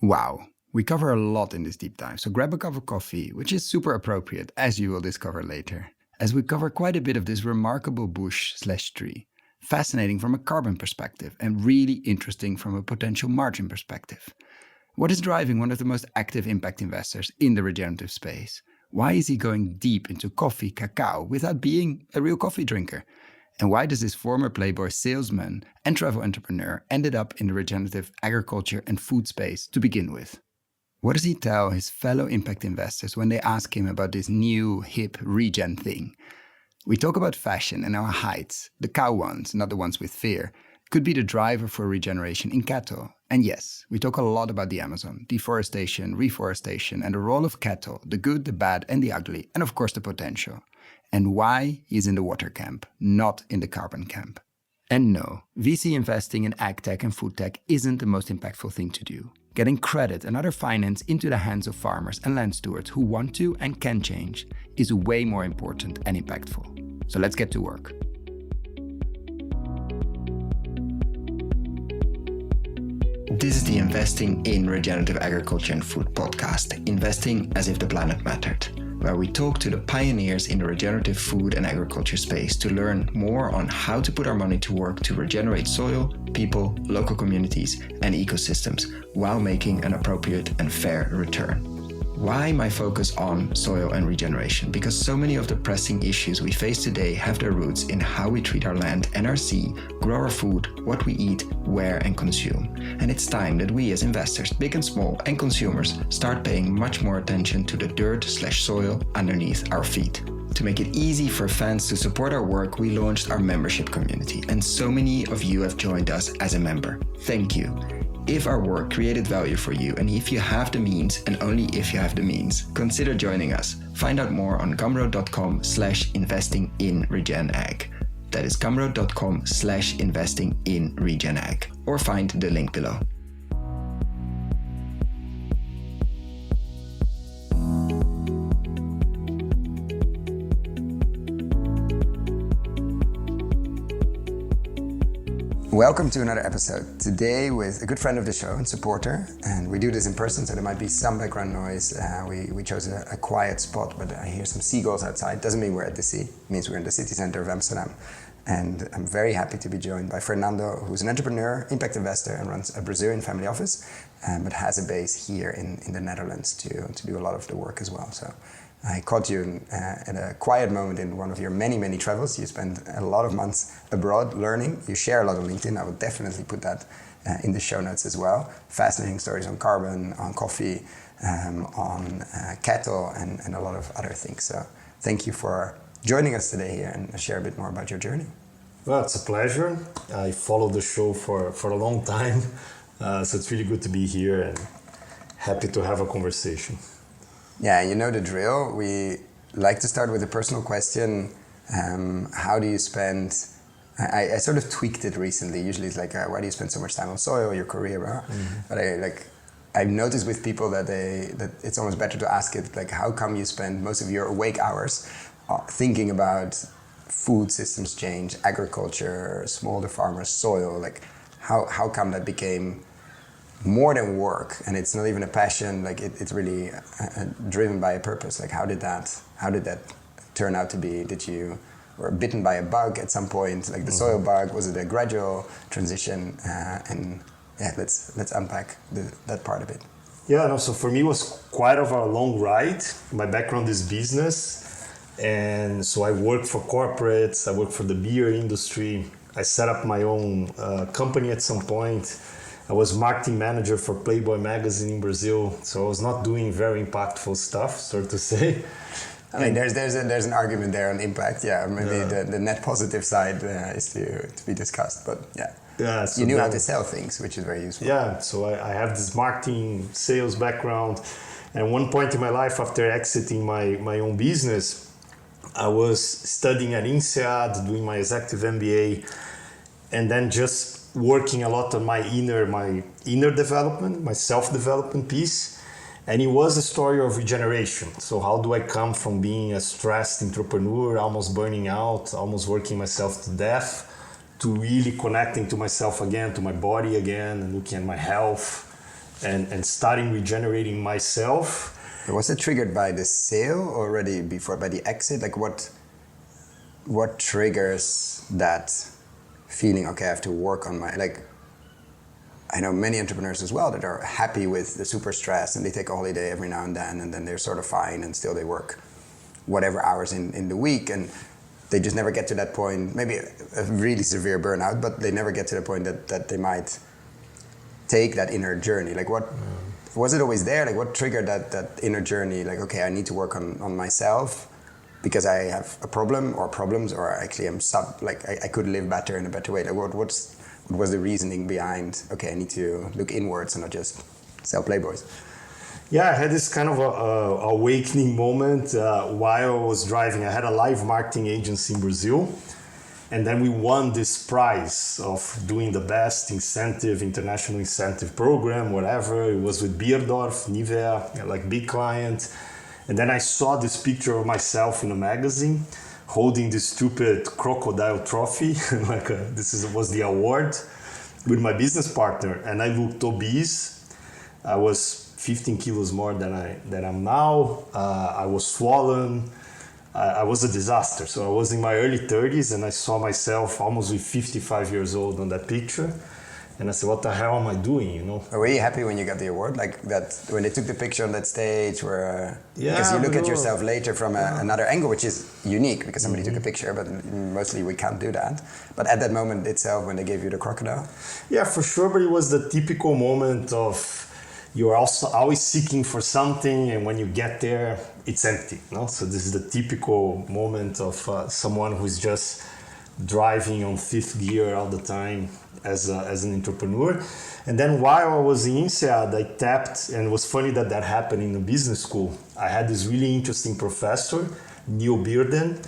Wow, we cover a lot in this deep dive, so grab a cup of coffee, which is super appropriate, as you will discover later, as we cover quite a bit of this remarkable bush/tree. Fascinating from a carbon perspective and really interesting from a potential margin perspective. What is driving one of the most active impact investors in the regenerative space? Why is he going deep into coffee, cacao, without being a real coffee drinker? And why does this former Playboy salesman and travel entrepreneur ended up in the regenerative agriculture and food space to begin with? What does he tell his fellow impact investors when they ask him about this new, hip regen thing? We talk about fashion and our heights, the cow ones, not the ones with fear, could be the driver for regeneration in cattle. And yes, we talk a lot about the Amazon, deforestation, reforestation, and the role of cattle, the good, the bad, and the ugly, and of course the potential. And why he's in the water camp, not in the carbon camp. And no, VC investing in ag tech and food tech isn't the most impactful thing to do. Getting credit and other finance into the hands of farmers and land stewards who want to and can change is way more important and impactful. So let's get to work. This is the Investing in Regenerative Agriculture and Food podcast, investing as if the planet mattered, where we talk to the pioneers in the regenerative food and agriculture space to learn more on how to put our money to work to regenerate soil, people, local communities, and ecosystems while making an appropriate and fair return. Why my focus on soil and regeneration? Because so many of the pressing issues we face today have their roots in how we treat our land and our sea, grow our food, what we eat, where and consume. And it's time that we as investors, big and small, and consumers start paying much more attention to the dirt/soil underneath our feet. To make it easy for fans to support our work, we launched our membership community, and so many of you have joined us as a member. Thank you. If our work created value for you, and if you have the means, and only if you have the means, consider joining us. Find out more on gumroad.com/investing-in-regen-ag. That is gumroad.com/investing-in-regen-ag, or find the link below. Welcome to another episode. Today with a good friend of the show and supporter, and we do this in person, so there might be some background noise. We chose a quiet spot, but I hear some seagulls outside. Doesn't mean we're at the sea, it means we're in the city center of Amsterdam. And I'm very happy to be joined by Fernando, who's an entrepreneur, impact investor, and runs a Brazilian family office, but has a base here in the Netherlands to do a lot of the work as well. So I caught you at a quiet moment in one of your many, many travels. You spent a lot of months abroad learning. You share a lot on LinkedIn. I will definitely put that in the show notes as well. Fascinating stories on carbon, on coffee, on cattle, and a lot of other things. So thank you for joining us today here and share a bit more about your journey. Well, it's a pleasure. I followed the show for a long time, so it's really good to be here and happy to have a conversation. Yeah, you know the drill. We like to start with a personal question. How do you spend... I sort of tweaked it recently. Usually it's like, why do you spend so much time on soil, your career? Mm-hmm. But I've noticed with people that it's almost better to ask it, like, how come you spend most of your awake hours thinking about food systems change, agriculture, smallholder farmers, soil? Like, how come that became more than work, and it's not even a passion? Like it's really driven by a purpose. Like how did that turn out to be? Did you were bitten by a bug at some point, like the soil bug? Was it a gradual transition? And yeah, let's unpack that part of it. Yeah, no. So for me, it was quite of a long ride. My background is business, and so I worked for corporates. I worked for the beer industry. I set up my own company at some point. I was marketing manager for Playboy magazine in Brazil, so I was not doing very impactful stuff, so to say. I mean, there's an argument there on impact. Yeah, maybe the net positive side is to be discussed, but yeah. Yeah, so you knew how to sell things, which is very useful. Yeah, so I have this marketing sales background, and at one point in my life, after exiting my own business, I was studying at INSEAD, doing my executive MBA, and then just working a lot on my inner development, my self-development piece. And it was a story of regeneration. So how do I come from being a stressed entrepreneur, almost burning out, almost working myself to death, to really connecting to myself again, to my body again, and looking at my health and starting regenerating myself. Was it triggered by the sale already before, by the exit? Like what triggers that feeling, okay, I have to work on my, like, I know many entrepreneurs as well that are happy with the super stress and they take a holiday every now and then they're sort of fine and still they work whatever hours in the week and they just never get to that point, maybe a really severe burnout, but they never get to the point that they might take that inner journey. Like what, was it always there? Like what triggered that inner journey? Like, okay, I need to work on myself because I have a problem or problems, or actually I'm I could live better in a better way. Like what was the reasoning behind, okay, I need to look inwards and not just sell Playboys? Yeah, I had this kind of a awakening moment while I was driving. I had a live marketing agency in Brazil, and then we won this prize of doing the best international incentive program, whatever. It was with Beardorf, Nivea, like big client. And then I saw this picture of myself in a magazine holding this stupid crocodile trophy, was the award, with my business partner, and I looked obese. I was 15 kilos more than I'm now. I was swollen. I was a disaster. So I was in my early 30s, and I saw myself almost with 55 years old on that picture. And I said, what the hell am I doing, you know? Were you happy when you got the award? Like that, when they took the picture on that stage where... because you look at yourself later from another angle, which is unique because somebody took a picture, but mostly we can't do that. But at that moment itself, when they gave you the crocodile? Yeah, for sure, but it was the typical moment of you're also always seeking for something, and when you get there, it's empty, no? So this is the typical moment of someone who's just driving on fifth gear all the time as an entrepreneur. And then while I was in INSEAD, I tapped, and it was funny that happened in a business school. I had this really interesting professor, Neil Bearden,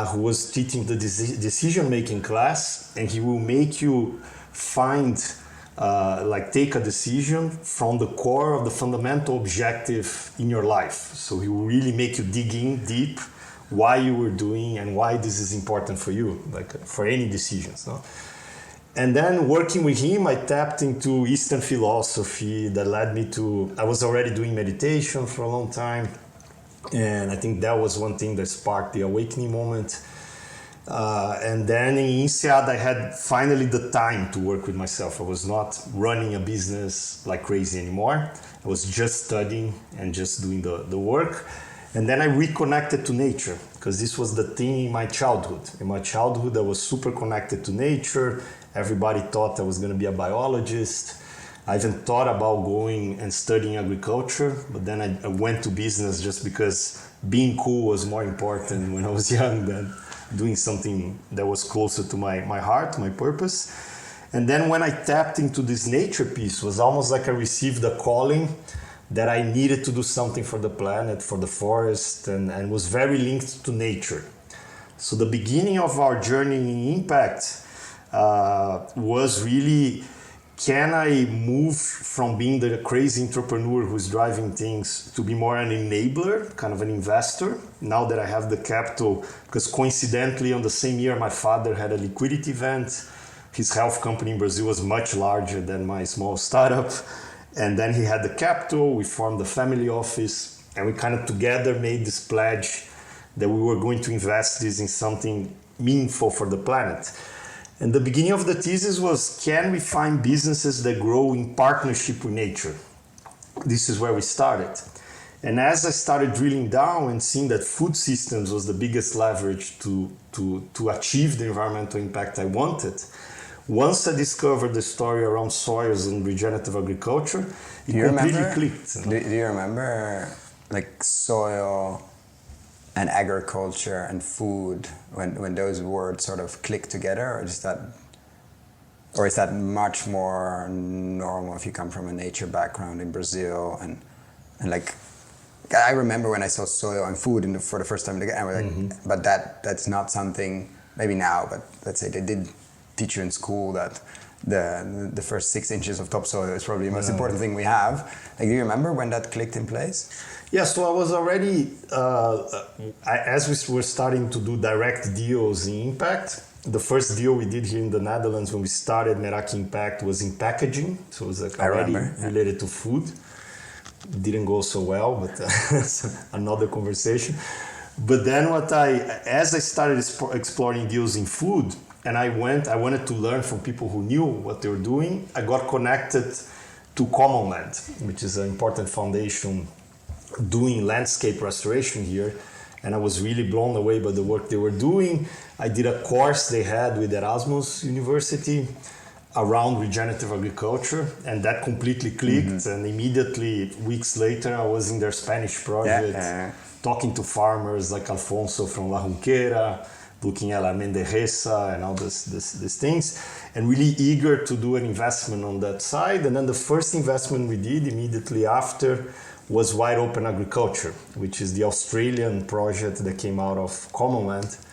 who was teaching the decision-making class, and he will make you take a decision from the core of the fundamental objective in your life. So he will really make you dig in deep why you were doing and why this is important for you, like for any decisions. No? And then working with him, I tapped into Eastern philosophy that led me to, I was already doing meditation for a long time. And I think that was one thing that sparked the awakening moment. And then in INSEAD, I had finally the time to work with myself. I was not running a business like crazy anymore. I was just studying and just doing the work. And then I reconnected to nature, because this was the thing in my childhood. In my childhood, I was super connected to nature. Everybody thought I was going to be a biologist. I even thought about going and studying agriculture, but then I went to business just because being cool was more important when I was young than doing something that was closer to my heart, my purpose. And then when I tapped into this nature piece, it was almost like I received a calling that I needed to do something for the planet, for the forest, and was very linked to nature. So the beginning of our journey in impact was really, can I move from being the crazy entrepreneur who's driving things to be more an enabler, kind of an investor, now that I have the capital? Because coincidentally, on the same year, my father had a liquidity event. His health company in Brazil was much larger than my small startup. And then he had the capital, we formed the family office, and we kind of together made this pledge that we were going to invest this in something meaningful for the planet. And the beginning of the thesis was, can we find businesses that grow in partnership with nature? This is where we started. And as I started drilling down and seeing that food systems was the biggest leverage to achieve the environmental impact I wanted, once I discovered the story around soils and regenerative agriculture, it completely clicked. Do you remember like soil and agriculture and food when those words sort of click together, or is that much more normal if you come from a nature background in Brazil and like I remember when I saw soil and food for the first time, and I was like, but that's not something, maybe now, but let's say they did teach you in school that the first 6 inches of topsoil is probably the most important thing we have. Like, do you remember when that clicked in place? Yeah, so I was already, as we were starting to do direct deals in impact, The first deal we did here in the Netherlands when we started Meraki Impact was in packaging. So it was like already related to food. Didn't go so well, but another conversation. But then as I started exploring deals in food, and I wanted to learn from people who knew what they were doing, I got connected to Commonland, which is an important foundation doing landscape restoration here. And I was really blown away by the work they were doing. I did a course they had with Erasmus University around regenerative agriculture, and that completely clicked. And immediately, weeks later, I was in their Spanish project, talking to farmers like Alfonso from La Junquera, looking at La Mendereza and all these things, and really eager to do an investment on that side. And then the first investment we did immediately after was Wide Open Agriculture, which is the Australian project that came out of Commonwealth.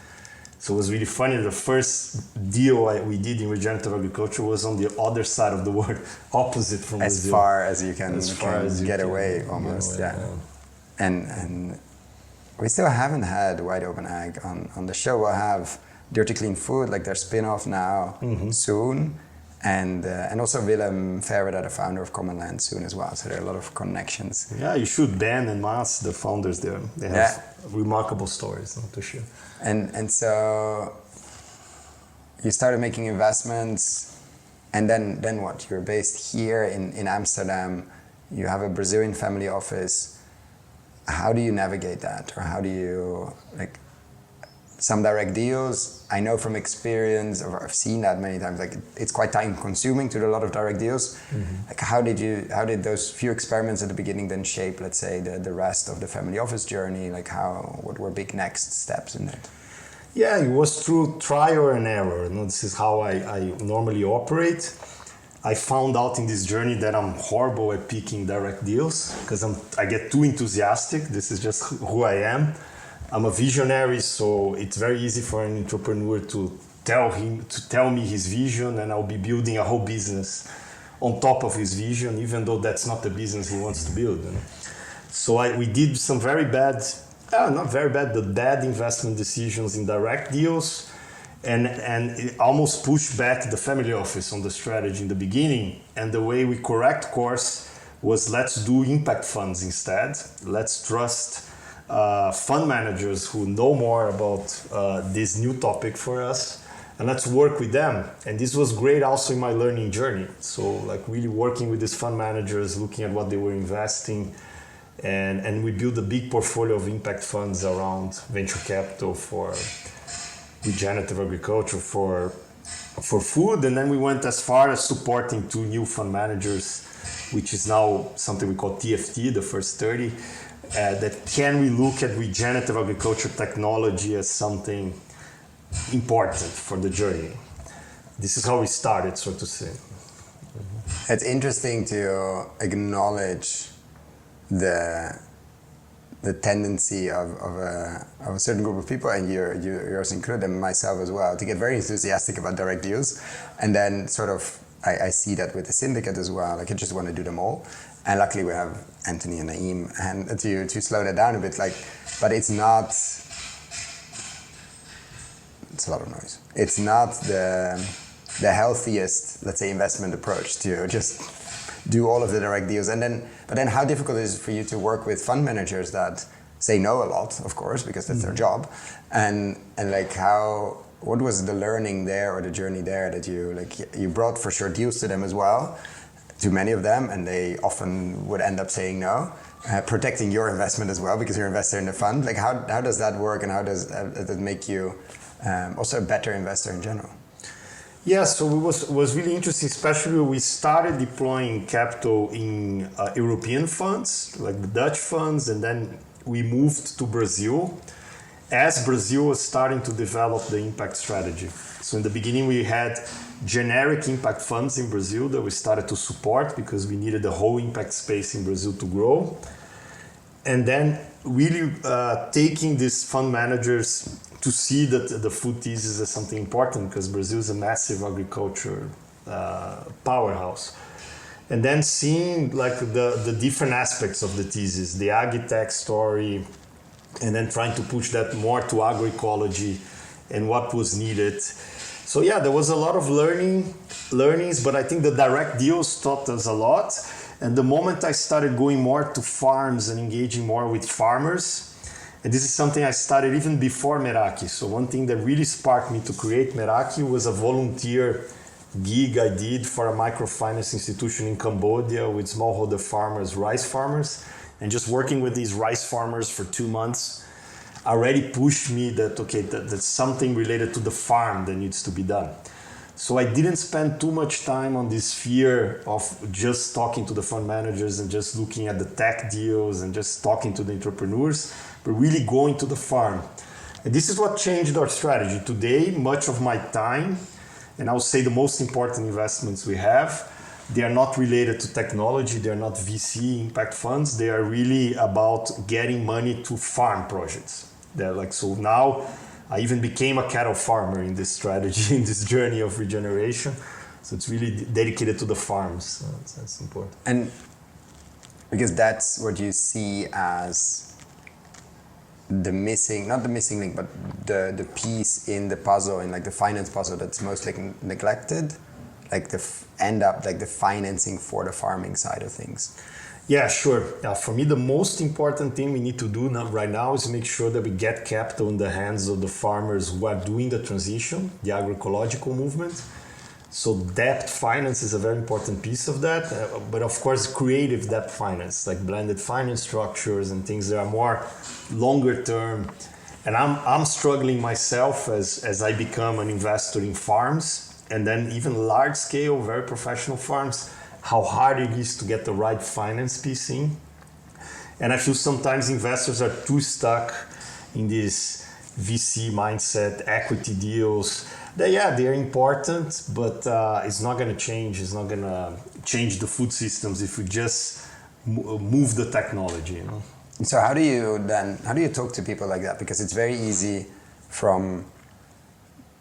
So it was really funny. The first deal we did in regenerative agriculture was on the other side of the world, opposite from as Brazil. Far as you can, get away almost. And we still haven't had Wide Open Ag on the show. We'll have Dirty Clean Food, like their spin-off now, soon. And also Willem Verweda, the founder of Common Land, soon as well. So there are a lot of connections. Yeah, you should Ben and Maas, the founders there. They have remarkable stories to share. And so you started making investments, and then what? You're based here in Amsterdam. You have a Brazilian family office. How do you navigate that? Or how do you, like, some direct deals? I know from experience, or I've seen that many times, like it's quite time consuming to do a lot of direct deals. Like how did those few experiments at the beginning then shape, let's say, the rest of the family office journey? Like what were big next steps in that? Yeah, it was through trial and error. This is how I normally operate. I found out in this journey that I'm horrible at picking direct deals because I get too enthusiastic. This is just who I am. I'm a visionary, so it's very easy for an entrepreneur to tell me his vision, and I'll be building a whole business on top of his vision, even though that's not the business he wants to build. So we did some very bad, not very bad, but bad investment decisions in direct deals, and it almost pushed back the family office on the strategy in the beginning. And the way we correct course was, let's do impact funds instead. Let's trust fund managers who know more about this new topic for us, and let's work with them. And this was great also in my learning journey. So like really working with these fund managers, looking at what they were investing, and we built a big portfolio of impact funds around venture capital for regenerative agriculture, for food. And then we went as far as supporting 2 new fund managers, which is now something we call TFT, the first 30. That can we look at regenerative agriculture technology as something important for the journey. This is how we started, so to say. It's interesting to acknowledge the tendency of a certain group of people, and yours included, and myself as well, to get very enthusiastic about direct deals, and then sort of I see that with the syndicate as well. Like I just want to do them all. And luckily we have Anthony and Naeem and to slow that down a bit. But it's not. It's a lot of noise. It's not the healthiest, let's say, investment approach to just do all of the direct deals. But then how difficult is it for you to work with fund managers that say no a lot, of course, because that's their job, and like what was the learning there or the journey there that you brought for sure deals to them as well? To many of them, and they often would end up saying no, protecting your investment as well because you're an investor in the fund. Like how does that work, and how does that make you also a better investor in general? Yeah, so it was really interesting, especially when we started deploying capital in European funds, like the Dutch funds, and then we moved to Brazil as Brazil was starting to develop the impact strategy. So in the beginning we had generic impact funds in Brazil that we started to support because we needed the whole impact space in Brazil to grow. And then really taking these fund managers to see that the food thesis is something important because Brazil is a massive agriculture powerhouse. And then seeing like the different aspects of the thesis, the agri-tech story, and then trying to push that more to agroecology and what was needed. So yeah, there was a lot of learnings, but I think the direct deals taught us a lot. And the moment I started going more to farms and engaging more with farmers, and this is something I started even before Meraki. So one thing that really sparked me to create Meraki was a volunteer gig I did for a microfinance institution in Cambodia with smallholder farmers, rice farmers, and just working with these rice farmers for 2 months already pushed me that, okay, that's something related to the farm that needs to be done. So I didn't spend too much time on this fear of just talking to the fund managers and just looking at the tech deals and just talking to the entrepreneurs, but really going to the farm. And this is what changed our strategy. Today, much of my time, and I would say the most important investments we have, they are not related to technology, they are not VC impact funds, they are really about getting money to farm projects. They're like, so now I even became a cattle farmer in this strategy, in this journey of regeneration. So it's really dedicated to the farms. So that's important. And because that's what you see as the missing, not the missing link, but the piece in the puzzle, in like the finance puzzle that's most like neglected, like end up like the financing for the farming side of things. Yeah, sure. For me, the most important thing we need to do right now is make sure that we get capital in the hands of the farmers who are doing the transition, the agroecological movement. So debt finance is a very important piece of that. But of course, creative debt finance, like blended finance structures and things that are more longer term. And I'm struggling myself as I become an investor in farms and then even large scale, very professional farms, how hard it is to get the right finance piece in. And I feel sometimes investors are too stuck in this VC mindset, equity deals. They are important, but it's not going to change. It's not going to change the food systems if we just move the technology, you know. So how do you talk to people like that? Because it's very easy from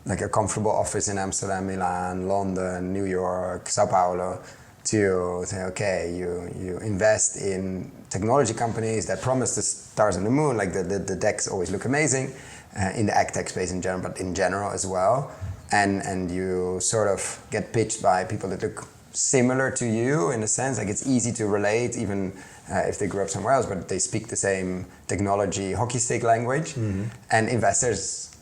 like a comfortable office in Amsterdam, Milan, London, New York, Sao Paulo, to say, okay, you invest in technology companies that promise the stars and the moon, like the decks always look amazing, in the ag tech space in general, but in general as well. And you sort of get pitched by people that look similar to you in a sense, like it's easy to relate, even if they grew up somewhere else, but they speak the same technology hockey stick language. Mm-hmm. And investors,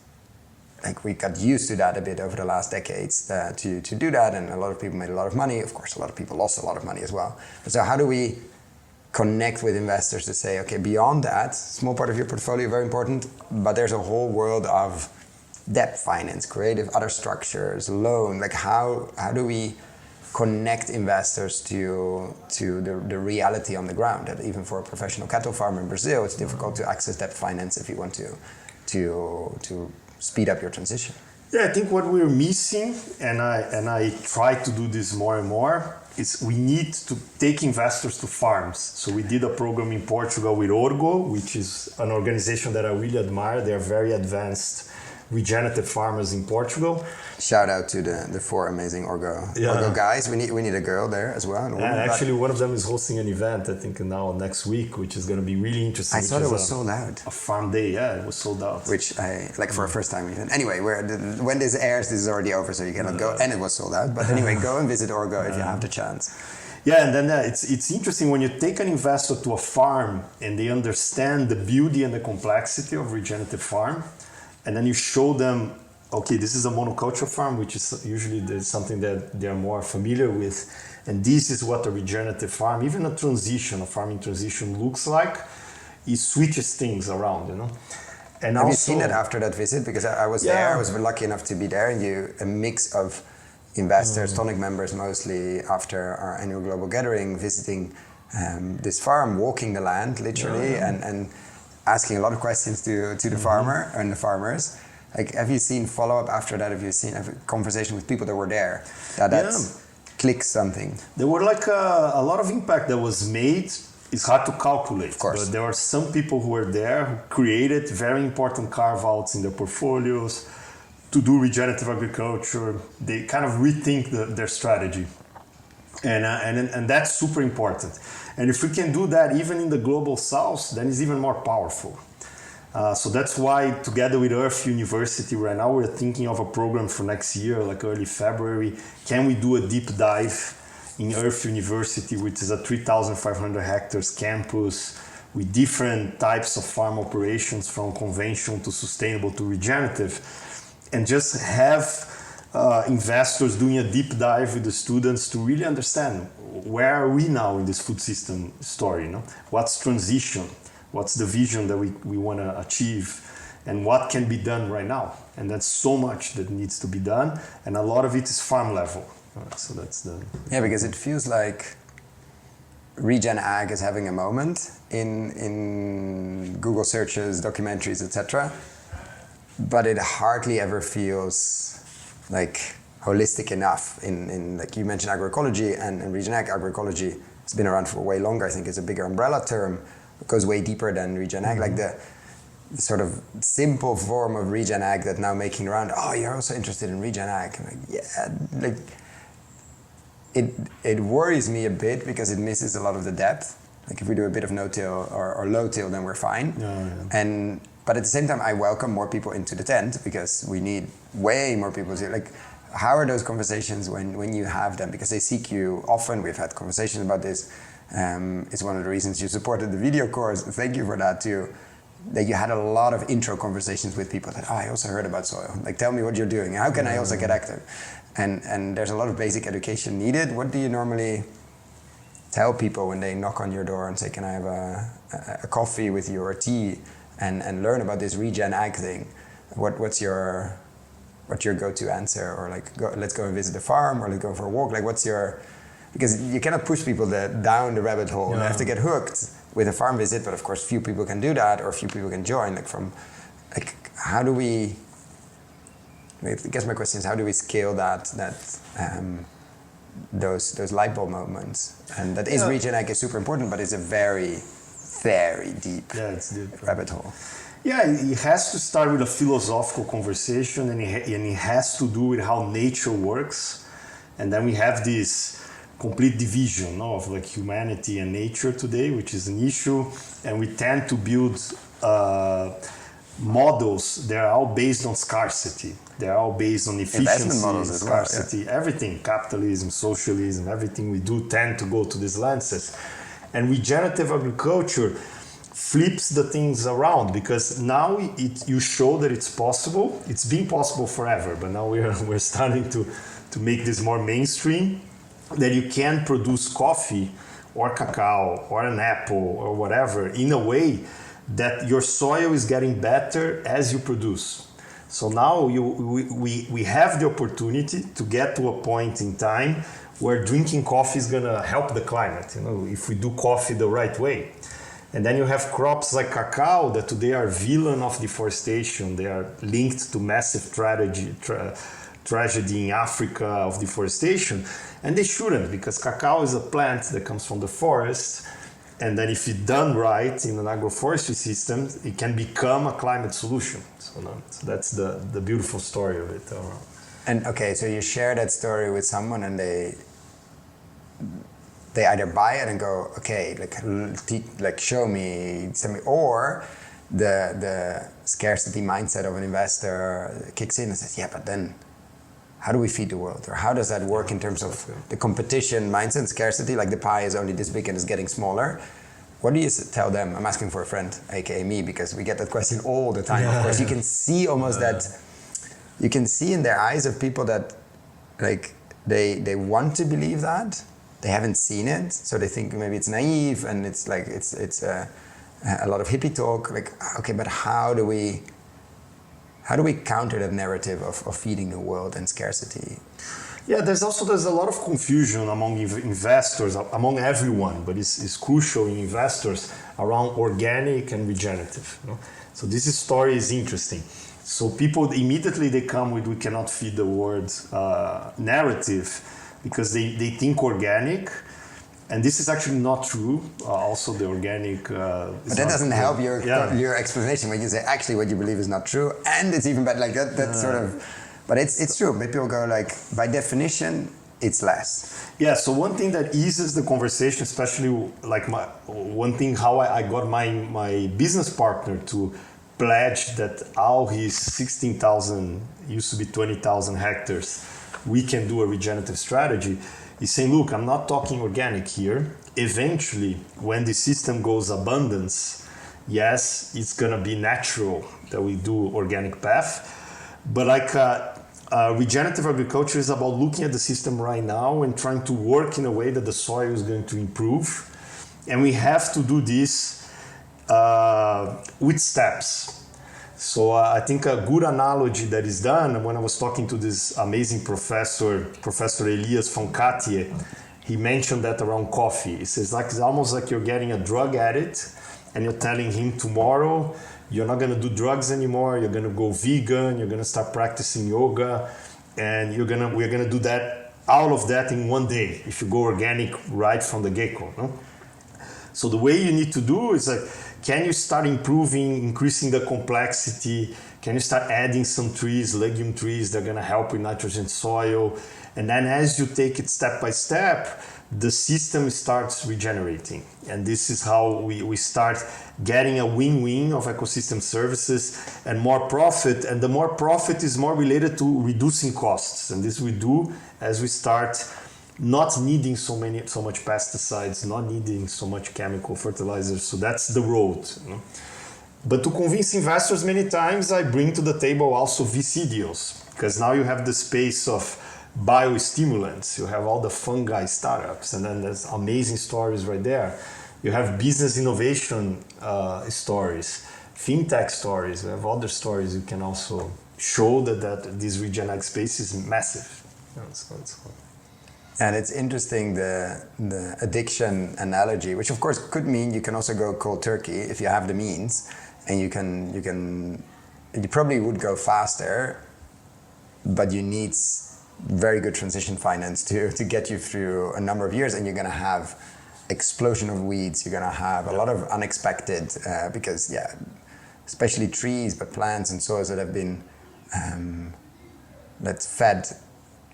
like we got used to that a bit over the last decades to do that, and a lot of people made a lot of money. Of course, a lot of people lost a lot of money as well. So how do we connect with investors to say, okay, beyond that, small part of your portfolio, very important, but there's a whole world of debt finance, creative other structures, loan, like how do we connect investors to the reality on the ground, that even for a professional cattle farmer in Brazil, it's difficult to access debt finance if you want to speed up your transition. Yeah, I think what we're missing, and I try to do this more and more, is we need to take investors to farms. So we did a program in Portugal with Orgo, which is an organization that I really admire. They are very advanced regenerative farmers in Portugal. Shout out to the 4 amazing Orgo guys. We need a girl there as well. And actually, one of them is hosting an event, I think now next week, which is going to be really interesting. I thought it was sold out. A farm day, yeah, it was sold out. Which I like for a first time even. Anyway, when this airs, this is already over, so you cannot go. And it was sold out. But anyway, go and visit Orgo if you have the chance. Yeah, and then it's interesting when you take an investor to a farm and they understand the beauty and the complexity of regenerative farm, and then you show them, okay, this is a monoculture farm, which is usually something that they're more familiar with. And this is what a regenerative farm, even a farming transition looks like. It switches things around, you know. And have you seen it after that visit? Because I was there, I was lucky enough to be there, and a mix of investors, Tonic members mostly, after our annual global gathering, visiting this farm, walking the land literally, and asking a lot of questions to the farmer and the farmers. Like, have you seen follow-up after that? Have you seen a conversation with people that were there? That clicks something? There were like a lot of impact that was made. It's hard to calculate. Of course. But there were some people who were there who created very important carve-outs in their portfolios to do regenerative agriculture. They kind of rethink their strategy. And that's super important. And if we can do that even in the global south, then it's even more powerful. So that's why, together with Earth University, right now we're thinking of a program for next year, like early February. Can we do a deep dive in Earth University, which is a 3,500 hectares campus with different types of farm operations, from conventional to sustainable to regenerative, and just have investors doing a deep dive with the students to really understand where are we now in this food system story, What's transition? What's the vision that we want to achieve, and what can be done right now? And that's so much that needs to be done, and a lot of it is farm level. So that's the... Yeah, because it feels like Regen Ag is having a moment in Google searches, documentaries, etc. But it hardly ever feels like holistic enough. In like you mentioned agroecology, and Regen Ag agroecology has been around for way longer. I think it's a bigger umbrella term. It goes way deeper than Regen Ag. Like the sort of simple form of Regen Ag that now making around, oh, you're also interested in Regen Ag. I'm like, yeah, like it worries me a bit because it misses a lot of the depth. Like if we do a bit of no-till or low-till, then we're fine. But at the same time, I welcome more people into the tent because we need way more people to, like, how are those conversations when you have them? Because they seek you often. We've had conversations about this. It's one of the reasons you supported the video course. Thank you for that too. That you had a lot of intro conversations with people that, I also heard about soil. Like, tell me what you're doing. How can I also get active? And there's a lot of basic education needed. What do you normally tell people when they knock on your door and say, can I have a coffee with you or tea and learn about this Regen Ag thing? What's your go-to answer? Or like, let's go and visit the farm, or let's go for a walk. Like, because you cannot push people down the rabbit hole. They have to get hooked with a farm visit, but of course few people can do that, or few people can join. How do we, I guess my question is, how do we scale those light bulb moments? And that is Regen Ag is super important, but it's a very, very deep rabbit hole. Yeah, it has to start with a philosophical conversation, and it has to do with how nature works. And then we have this complete division of like humanity and nature today, which is an issue, and we tend to build models. They're all based on scarcity. They're all based on efficiency, scarcity, everything, capitalism, socialism, everything we do tend to go to these lenses. And regenerative agriculture flips the things around, because now you show that it's possible. It's been possible forever, but now we're starting to make this more mainstream, that you can produce coffee or cacao or an apple or whatever in a way that your soil is getting better as you produce. So now we have the opportunity to get to a point in time where drinking coffee is gonna help the climate, if we do coffee the right way. And then you have crops like cacao that today are villain of deforestation. They are linked to massive tragedy in Africa of deforestation, and they shouldn't, because cacao is a plant that comes from the forest, and then if it's done right in an agroforestry system, it can become a climate solution. So that's the beautiful story of it. And okay, so you share that story with someone, and they either buy it and go, okay, like show me, or the scarcity mindset of an investor kicks in and says, yeah, but then how do we feed the world? Or how does that work in terms of the competition mindset and scarcity? Like the pie is only this big and it's getting smaller. What do you tell them? I'm asking for a friend, aka me, because we get that question all the time. Of course, you can see almost that, you can see in their eyes of people that like they want to believe that. They haven't seen it, so they think maybe it's naive and it's like it's a lot of hippie talk. Like, okay, but how do we counter that narrative of feeding the world and scarcity? Yeah, there's a lot of confusion among investors, among everyone, but it's crucial in investors around organic and regenerative. So this story is interesting. So people immediately they come with "we cannot feed the world" narrative, because they think organic. And this is actually not true. Also, the organic. But that doesn't help your explanation when you say actually what you believe is not true, and it's even better like that. That sort of. But it's true. But people go like, by definition, it's less. Yeah. So one thing that eases the conversation, especially like one thing how I got my business partner to pledged that all his 16,000, used to be 20,000 hectares, we can do a regenerative strategy. He's saying, look, I'm not talking organic here. Eventually, when the system goes abundance, yes, it's gonna be natural that we do organic path. But regenerative agriculture is about looking at the system right now and trying to work in a way that the soil is going to improve. And we have to do this with steps. So I think a good analogy that is done, when I was talking to this amazing professor, Professor Elias von Katje, he mentioned that around coffee. He says it's almost like you're getting a drug addict and you're telling him tomorrow, you're not gonna do drugs anymore, you're gonna go vegan, you're gonna start practicing yoga, and we're gonna do that, all of that in one day, if you go organic right from the get-go. No? So the way you need to do is can you start improving, increasing the complexity? Can you start adding some trees, legume trees that are gonna help with nitrogen soil? And then as you take it step by step, the system starts regenerating. And this is how we start getting a win-win of ecosystem services and more profit. And the more profit is more related to reducing costs. And this we do as we start not needing so much pesticides, not needing so much chemical fertilizers. So that's the road. You know? But to convince investors, many times I bring to the table also VC deals, because now you have the space of biostimulants, you have all the fungi startups, and then there's amazing stories right there. You have business innovation stories, fintech stories, you have other stories you can also show that this regen ag space is massive. And it's interesting, the addiction analogy, which of course could mean you can also go cold turkey if you have the means, and you probably would go faster, but you need very good transition finance to get you through a number of years, and you're going to have explosion of weeds, you're going to have a lot of unexpected, because especially trees, but plants and soils that have been that's fed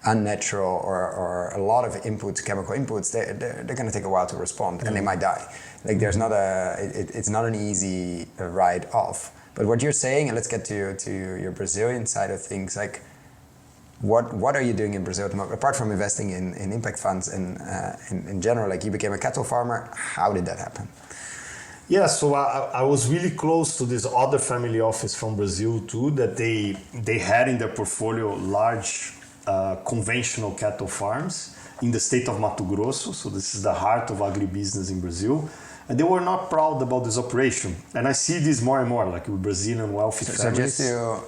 unnatural or a lot of inputs, chemical inputs, they're going to take a while to respond, and they might die. Like there's not it's not an easy ride off. But what you're saying, and let's get to your Brazilian side of things, like what are you doing in Brazil at the moment, apart from investing in impact funds and in general? Like you became a cattle farmer. How did that happen? Yeah, so I was really close to this other family office from Brazil too, that they had in their portfolio large conventional cattle farms in the state of Mato Grosso. So this is the heart of agribusiness in Brazil. And they were not proud about this operation. And I see this more and more, like with Brazilian wealthy families. So just to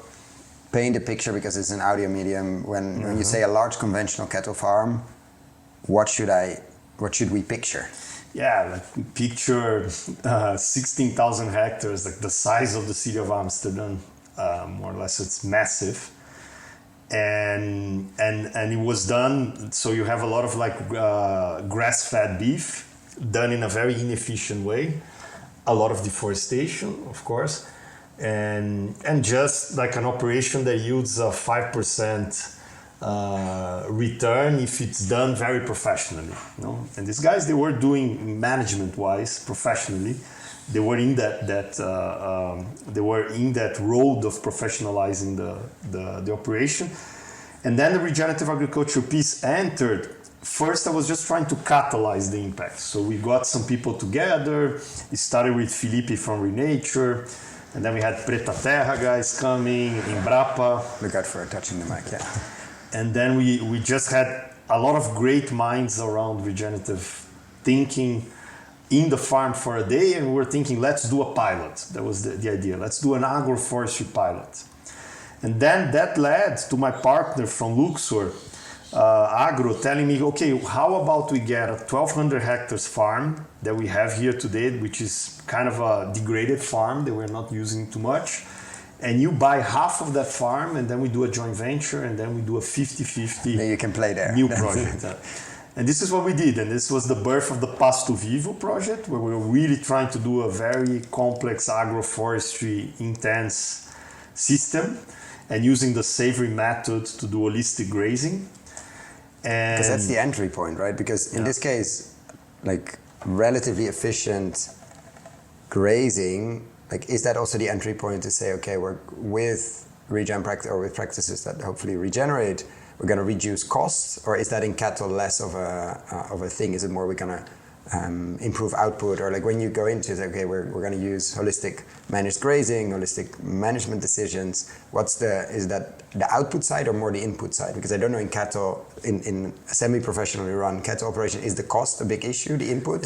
paint a picture, because it's an audio medium, when you say a large conventional cattle farm, what should we picture? Yeah, like picture 16,000 hectares, like the size of the city of Amsterdam, more or less. It's massive. And it was done, so you have a lot of like grass-fed beef done in a very inefficient way, a lot of deforestation, of course, and just like an operation that yields a 5% return if it's done very professionally. You know? And these guys, they were doing management-wise professionally. They were in that road of professionalizing the operation. And then the regenerative agriculture piece entered. First, I was just trying to catalyze the impact. So we got some people together. It started with Felipe from Renature. And then we had Preta Terra guys coming, Embrapa. Look out for touching the mic, yeah. And then we just had a lot of great minds around regenerative thinking in the farm for a day, and we were thinking, let's do a pilot. That was the idea. Let's do an agroforestry pilot. And then that led to my partner from Luxor, Agro, telling me, okay, how about we get a 1,200 hectares farm that we have here today, which is kind of a degraded farm that we're not using too much, and you buy half of that farm, and then we do a joint venture, and then we do a 50-50 then you can play there. New project. And this is what we did, and this was the birth of the Pasto Vivo project, where we were really trying to do a very complex agroforestry intense system and using the savory method to do holistic grazing. Because that's the entry point, right? Because in this case, like relatively efficient grazing, like, is that also the entry point to say, okay, we're with regen practice or with practices that hopefully regenerate, we're going to reduce costs, or is that in cattle less of a thing? Is it more we're going to improve output, or like when you go into it, okay, we're going to use holistic managed grazing, holistic management decisions. Is that the output side or more the input side? Because I don't know, in cattle, in a semi-professionally run cattle operation, is the cost a big issue, the input?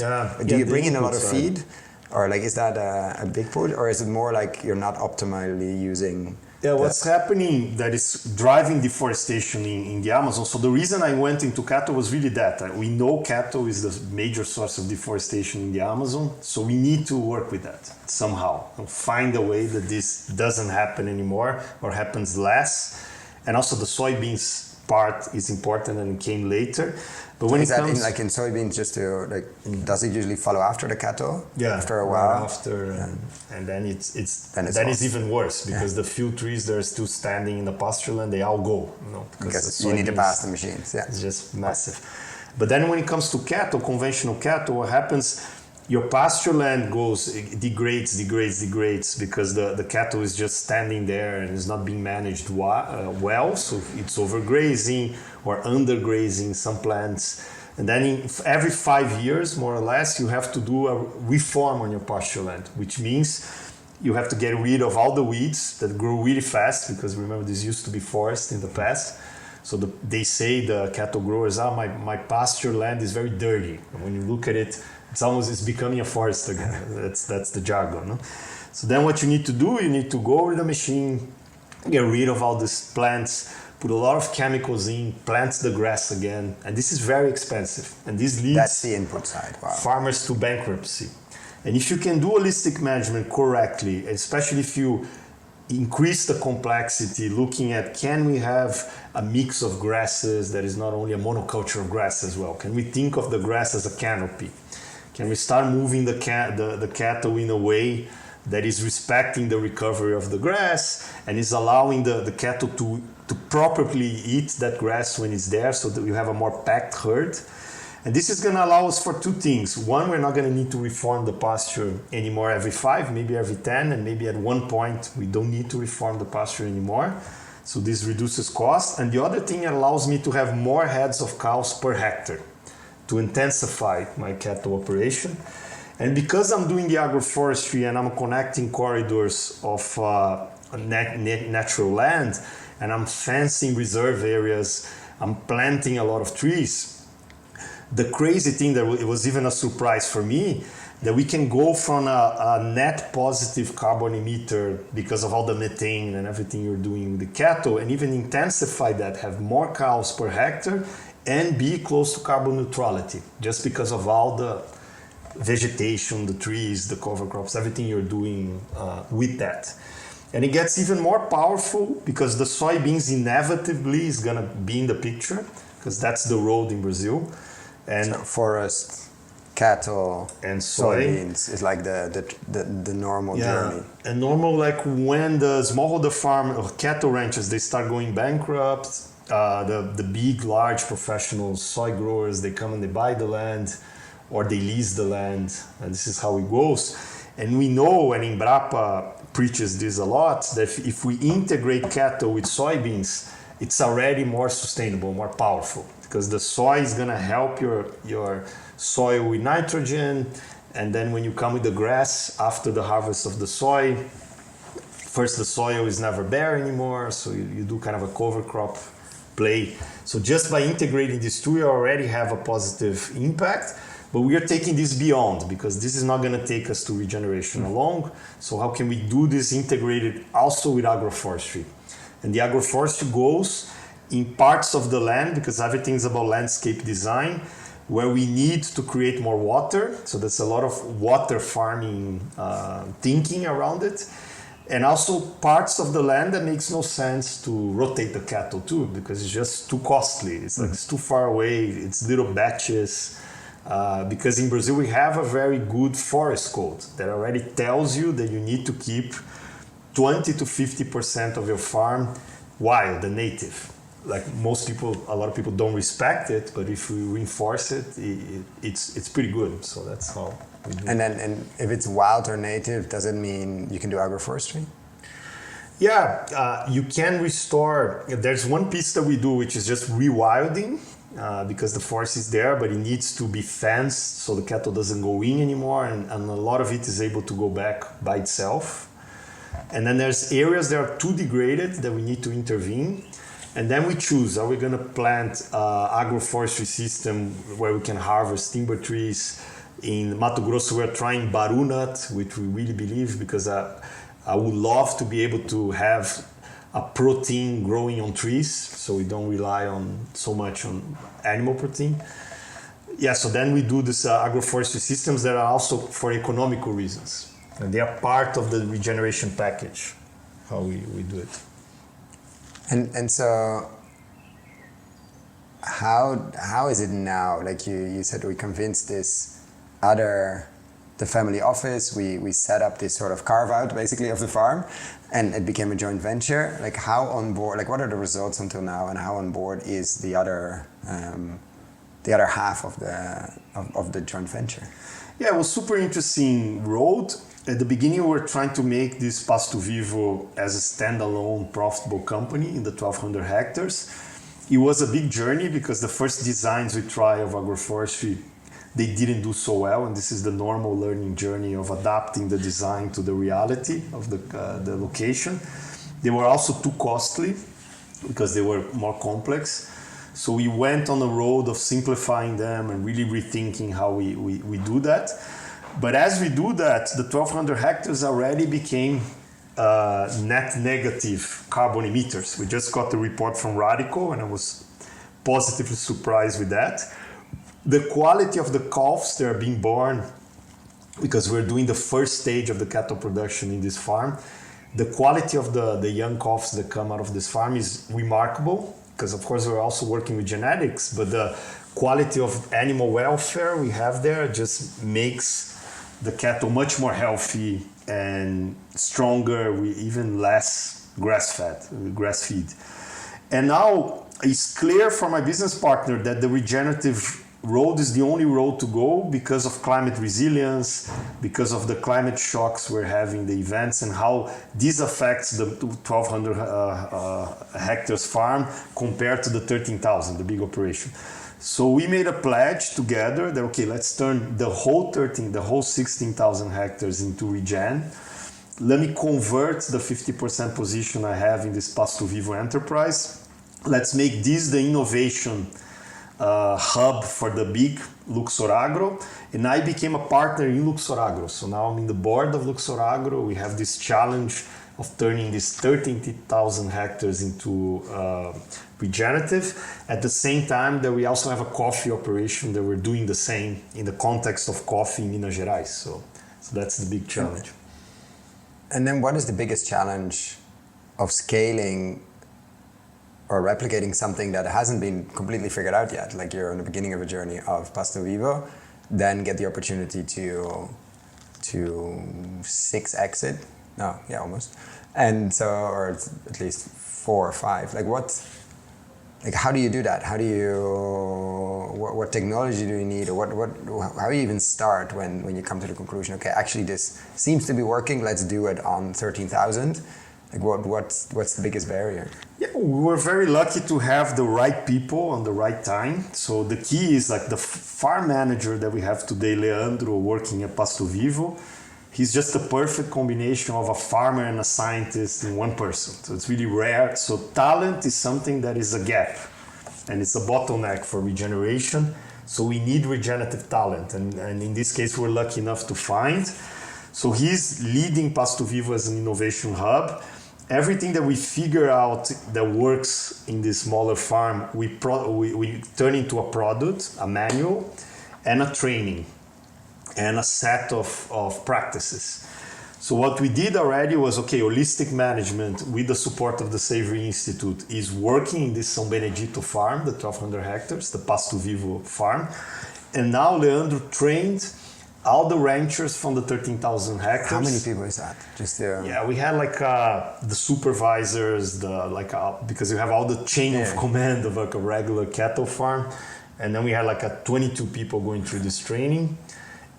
Do you bring in a lot of feed, or like is that a big push, or is it more like you're not optimally using? Yeah, what's happening that is driving deforestation in the Amazon. So the reason I went into cattle was really that. We know cattle is the major source of deforestation in the Amazon. So we need to work with that somehow and find a way that this doesn't happen anymore or happens less. And also the soybeans part is important and it came later. But when is it that comes in soybeans, just to like, does it usually follow after the cattle? Yeah, after a while. right after, and then it's even worse because the few trees that are still standing in the pasture land, they all go, because you need to pass the machines. Yeah, it's just massive. But then when it comes to cattle, conventional cattle, what happens? Your pasture land degrades because the cattle is just standing there and is not being managed well. So it's overgrazing or undergrazing some plants. And then every 5 years, more or less, you have to do a reform on your pasture land, which means you have to get rid of all the weeds that grow really fast, because remember, this used to be forest in the past. So they say, the cattle growers, my pasture land is very dirty. And when you look at it, it's becoming a forest again. That's the jargon. No? So then what you need to do, you need to go with the machine, get rid of all these plants, put a lot of chemicals in, plant the grass again. And this is very expensive. And this leads that's the input side. Wow. Farmers to bankruptcy. And if you can do holistic management correctly, especially if you increase the complexity, looking at, can we have a mix of grasses that is not only a monoculture of grass as well? Can we think of the grass as a canopy? Can we start moving the cattle in a way that is respecting the recovery of the grass and is allowing the cattle to properly eat that grass when it's there, so that we have a more packed herd? And this is going to allow us for two things. One, we're not going to need to reform the pasture anymore every 5, maybe every 10, and maybe at one point we don't need to reform the pasture anymore. So this reduces cost. And the other thing, it allows me to have more heads of cows per hectare to intensify my cattle operation. And because I'm doing the agroforestry and I'm connecting corridors of natural land, and I'm fencing reserve areas, I'm planting a lot of trees, the crazy thing that it was even a surprise for me, that we can go from a net positive carbon emitter because of all the methane and everything you're doing with the cattle, and even intensify that, have more cows per hectare, and be close to carbon neutrality, just because of all the vegetation, the trees, the cover crops, everything you're doing with that. And it gets even more powerful because the soybeans inevitably is gonna be in the picture, because that's the road in Brazil. And so forest, cattle, and soybeans is like the normal journey. And normal, like when the smallholder farm or cattle ranchers, they start going bankrupt, the big, large professional soy growers, they come and they buy the land or they lease the land, and this is how it goes. And we know, and Embrapa preaches this a lot, that if we integrate cattle with soybeans, it's already more sustainable, more powerful, because the soy is going to help your soil with nitrogen. And then when you come with the grass after the harvest of the soy, first the soil is never bare anymore, so you do kind of a cover crop play. So just by integrating these two, you already have a positive impact. But we are taking this beyond, because this is not going to take us to regeneration alone. So how can we do this integrated also with agroforestry? And the agroforestry goes in parts of the land, because everything is about landscape design, where we need to create more water. So there's a lot of water farming thinking around it. And also parts of the land that makes no sense to rotate the cattle to, because it's just too costly. It's like it's too far away. It's little batches. Because in Brazil we have a very good forest code that already tells you that you need to keep 20 to 50% of your farm wild and native. Like a lot of people don't respect it, but if we reinforce it, it's pretty good. So that's how And then, and if it's wild or native, does it mean you can do agroforestry? Yeah, you can restore. There's one piece that we do, which is just rewilding, because the forest is there, but it needs to be fenced so the cattle doesn't go in anymore, and a lot of it is able to go back by itself. And then there's areas that are too degraded that we need to intervene. And then we choose, are we going to plant agroforestry system where we can harvest timber trees? In Mato Grosso, we're trying baru nut, which we really believe, because I would love to be able to have a protein growing on trees, so we don't rely on so much on animal protein. Yeah, so then we do this agroforestry systems that are also for economical reasons. And they are part of the regeneration package, how we do it. And so how is it now? Like you said, we convinced the family office, we set up this sort of carve out basically of the farm, and it became a joint venture. Like how on board, like what are the results until now, and how on board is the other half of the joint venture? Yeah, it was super interesting road. At the beginning, we were trying to make this Pasto Vivo as a standalone profitable company in the 1,200 hectares. It was a big journey because the first designs we tried of agroforestry, they didn't do so well, and this is the normal learning journey of adapting the design to the reality of the location. They were also too costly because they were more complex. So we went on a road of simplifying them and really rethinking how we do that. But as we do that, the 1,200 hectares already became net negative carbon emitters. We just got the report from Radical, and I was positively surprised with that. The quality of the calves that are being born, because we're doing the first stage of the cattle production in this farm, the quality of the young calves that come out of this farm is remarkable, because of course we're also working with genetics, but the quality of animal welfare we have there just makes the cattle much more healthy and stronger, with even less grass feed. And now it's clear for my business partner that the regenerative road is the only road to go because of climate resilience, because of the climate shocks we're having, the events, and how this affects the 1,200 hectares farm compared to the 13,000, the big operation. So we made a pledge together that, okay, let's turn the whole 16,000 hectares into regen. Let me convert the 50% position I have in this Pasto Vivo enterprise. Let's make this the innovation hub for the big Luxor Agro. And I became a partner in Luxor Agro. So now I'm in the board of Luxor Agro. We have this challenge of turning these 13,000 hectares into regenerative. At the same time that we also have a coffee operation that we're doing the same in the context of coffee in Minas Gerais. So that's the big challenge. And then what is the biggest challenge of scaling or replicating something that hasn't been completely figured out yet? Like you're in the beginning of a journey of Pasto Vivo, then get the opportunity to 6x it. No, yeah, almost. And so, or at least 4 or 5. Like how do you do that? How do you, what technology do you need? Or how do you even start when you come to the conclusion, okay, actually this seems to be working, let's do it on 13,000. Like what's the biggest barrier? Yeah, we were very lucky to have the right people on the right time. So the key is like the farm manager that we have today, Leandro, working at Pasto Vivo. He's just a perfect combination of a farmer and a scientist in one person. So it's really rare. So talent is something that is a gap, and it's a bottleneck for regeneration. So we need regenerative talent. And in this case, we're lucky enough to find. So he's leading Pasto Vivo as an innovation hub. Everything that we figure out that works in this smaller farm, we turn into a product, a manual, and a training, and a set of practices. So what we did already was, okay, holistic management with the support of the Savory Institute is working in this São Benedito farm, the 1,200 hectares, the Pasto Vivo farm. And now Leandro trained all the ranchers from the 13,000 hectares. How many people is that? Yeah, we had like the supervisors, because you have all the chain of command of like a regular cattle farm. And then we had like 22 people going through this training.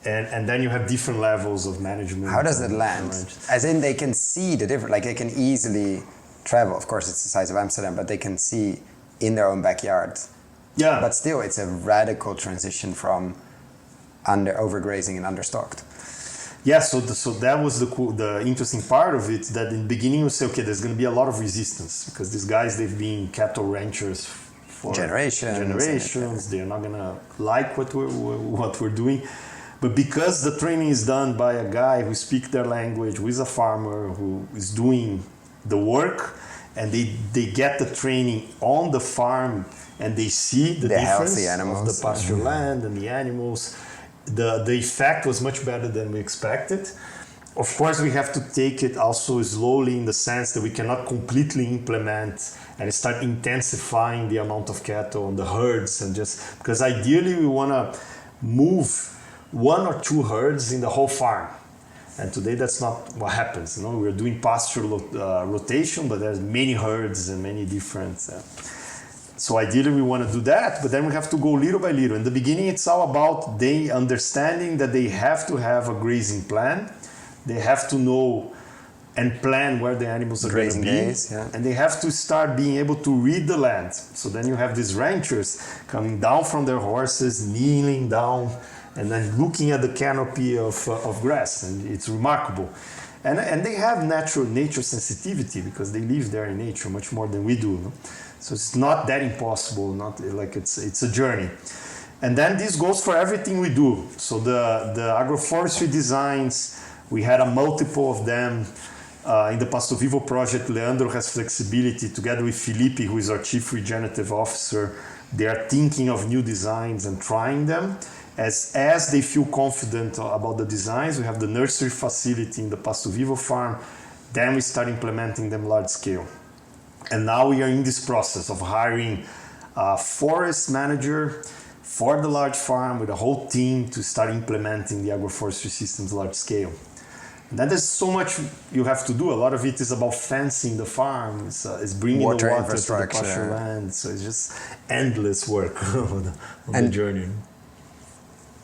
And then you have different levels of management. How does it land? As in, they can see the different, like they can easily travel. Of course, it's the size of Amsterdam, but they can see in their own backyard. Yeah. But still, it's a radical transition from overgrazing and understocked. Yeah, so that was the interesting part of it, that in the beginning you say, okay, there's going to be a lot of resistance because these guys, they've been cattle ranchers for generations. They're not going to like what we're doing. But because the training is done by a guy who speaks their language, who is a farmer, who is doing the work, and they get the training on the farm and they see the difference of the pasture land and the animals, the effect was much better than we expected. Of course, we have to take it also slowly in the sense that we cannot completely implement and start intensifying the amount of cattle on the herds, and just because ideally we want to move 1 or 2 herds in the whole farm. And today that's not what happens. We're doing pasture rotation, but there's many herds and many different. So ideally we want to do that, but then we have to go little by little. In the beginning, it's all about they understanding that they have to have a grazing plan. They have to know and plan where the animals are going to be. Days, yeah. And they have to start being able to read the land. So then you have these ranchers coming down from their horses, kneeling down, and then looking at the canopy of grass, and it's remarkable. And they have nature sensitivity because they live there in nature much more than we do. So it's not that impossible, not like it's a journey. And then this goes for everything we do. So the agroforestry designs, we had a multiple of them. In the Pasto Vivo project, Leandro has flexibility together with Felipe, who is our Chief Regenerative Officer. They are thinking of new designs and trying them. As they feel confident about the designs, we have the nursery facility in the Pasto Vivo farm. Then we start implementing them large scale. And now we are in this process of hiring a forest manager for the large farm with a whole team to start implementing the agroforestry systems large scale. And then there's so much you have to do. A lot of it is about fencing the farm. It's bringing the water to the pasture land. So it's just endless work on the journey.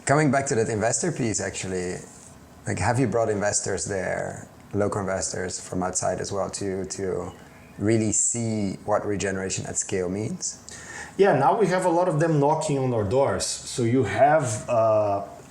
Coming back to that investor piece, actually, like, have you brought investors there, local investors from outside as well, to really see what regeneration at scale means? Yeah, now we have a lot of them knocking on our doors. So you have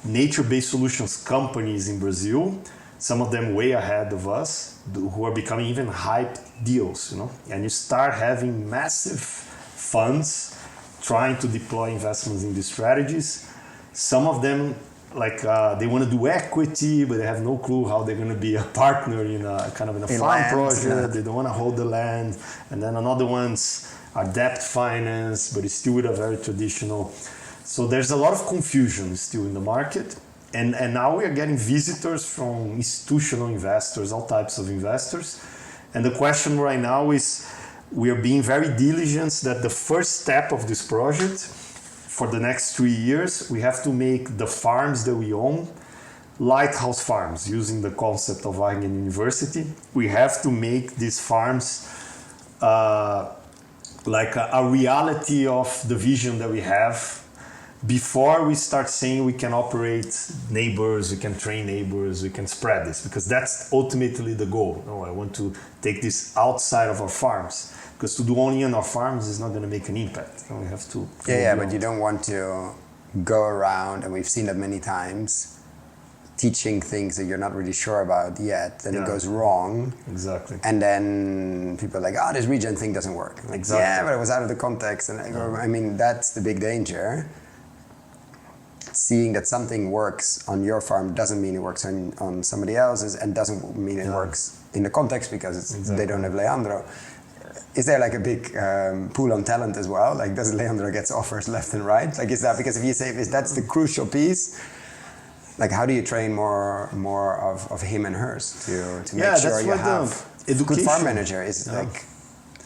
nature-based solutions companies in Brazil, some of them way ahead of us, who are becoming even hype deals, And you start having massive funds trying to deploy investments in these strategies. Some of them, they want to do equity, but they have no clue how they're going to be a partner in a farm project. Yeah. They don't want to hold the land. And then another ones are debt finance, but it's still with a very traditional. So there's a lot of confusion still in the market. And now we are getting visitors from institutional investors, all types of investors. And the question right now is, we are being very diligent that the first step of this project, for the next 3 years, we have to make the farms that we own lighthouse farms, using the concept of Wageningen University. We have to make these farms like a reality of the vision that we have before we start saying we can operate neighbors, we can train neighbors, we can spread this, because that's ultimately the goal. I want to take this outside of our farms, because to do only on our farms is not going to make an impact. We have to. Yeah, but you don't want to go around, and we've seen that many times, teaching things that you're not really sure about yet, then it goes wrong. Exactly. And then people are like, this regen thing doesn't work. Like, exactly. Yeah, but it was out of the context. And I mean, that's the big danger. Seeing that something works on your farm doesn't mean it works on somebody else's, and doesn't mean it works in the context because they don't have Leandro. Is there like a big pool on talent as well? Like, does Leandro get offers left and right? Like, is that because if you say that's the crucial piece, like, how do you train more of him and hers to make sure you have a good farm manager is like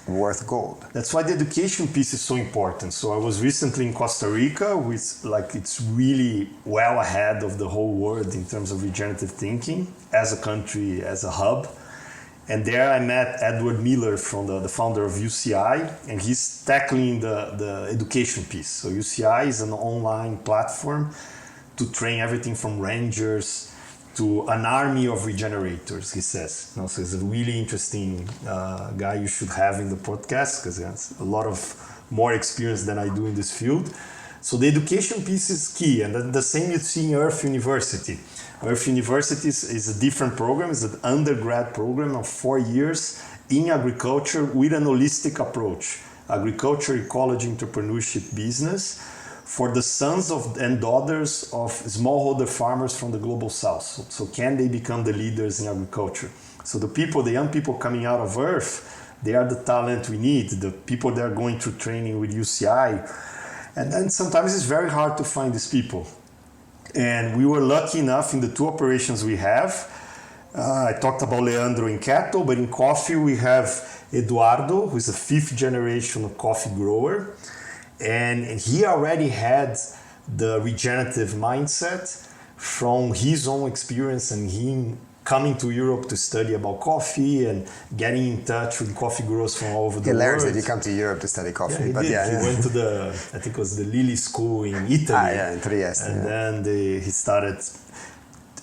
worth gold. That's why the education piece is so important. So I was recently in Costa Rica, which it's really well ahead of the whole world in terms of regenerative thinking as a country, as a hub. And there I met Edward Miller, from the founder of UCI, and he's tackling the education piece. So UCI is an online platform to train everything from rangers to an army of regenerators, he says. So he's a really interesting guy you should have in the podcast, because he has a lot of more experience than I do in this field. So the education piece is key, and the same you see in Earth University. Earth University is a different program. It's an undergrad program of 4 years in agriculture with an holistic approach. Agriculture, ecology, entrepreneurship, business for the sons of and daughters of smallholder farmers from the global south. So can they become the leaders in agriculture? So the young people coming out of Earth, they are the talent we need, the people that are going through training with UCI. And then sometimes it's very hard to find these people. And we were lucky enough in the 2 operations we have. I talked about Leandro in cattle, but in coffee we have Eduardo, who is a 5th generation coffee grower. And he already had the regenerative mindset from his own experience and him coming to Europe to study about coffee and getting in touch with coffee growers from all over the world. Hilarious that you come to Europe to study coffee. He went to I think it was the Lilly School in Italy. In Trieste. And then he started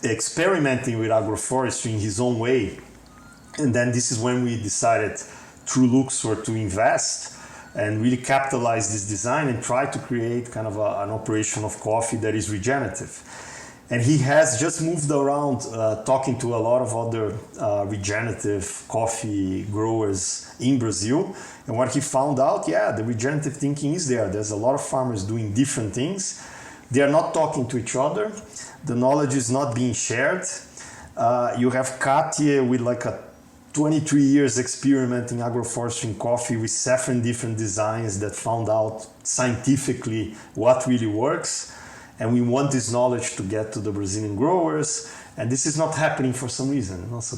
experimenting with agroforestry in his own way. And then this is when we decided through Luxor to invest and really capitalize this design and try to create kind of an operation of coffee that is regenerative. And he has just moved around talking to a lot of other regenerative coffee growers in Brazil. And what he found out, the regenerative thinking is there. There's a lot of farmers doing different things. They are not talking to each other. The knowledge is not being shared. You have Katia with like a 23 years experimenting agroforestry in coffee with 7 different designs that found out scientifically what really works. And we want this knowledge to get to the Brazilian growers, and this is not happening for some reason. So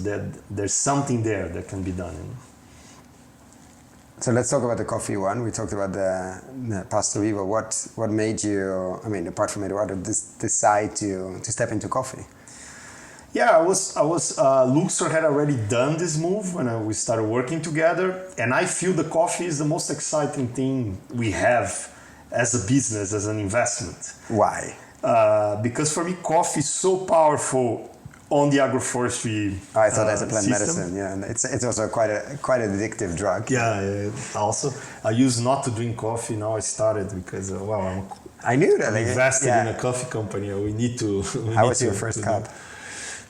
there's something there that can be done. So let's talk about the coffee one. We talked about the Pasto Vivo. What made you, apart from Eduardo, decide to step into coffee? Yeah, Luxor had already done this move when we started working together, and I feel the coffee is the most exciting thing we have as a business, as an investment. Why? Because for me, coffee is so powerful on the agroforestry I thought as a plant system. medicine, and it's also quite an addictive drug. Yeah, also. I used not to drink coffee, now I started because, I knew that. I'm invested in a coffee company. We need to... How was your first cup?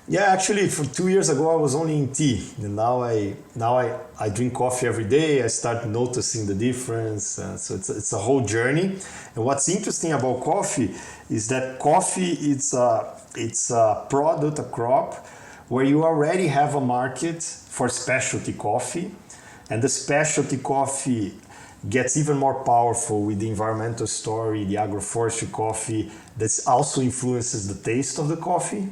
Yeah, actually, for 2 years ago, I was only in tea. And now I drink coffee every day. I start noticing the difference. So it's a whole journey. And what's interesting about coffee is that coffee, it's a product, a crop, where you already have a market for specialty coffee. And the specialty coffee gets even more powerful with the environmental story, the agroforestry coffee, that also influences the taste of the coffee.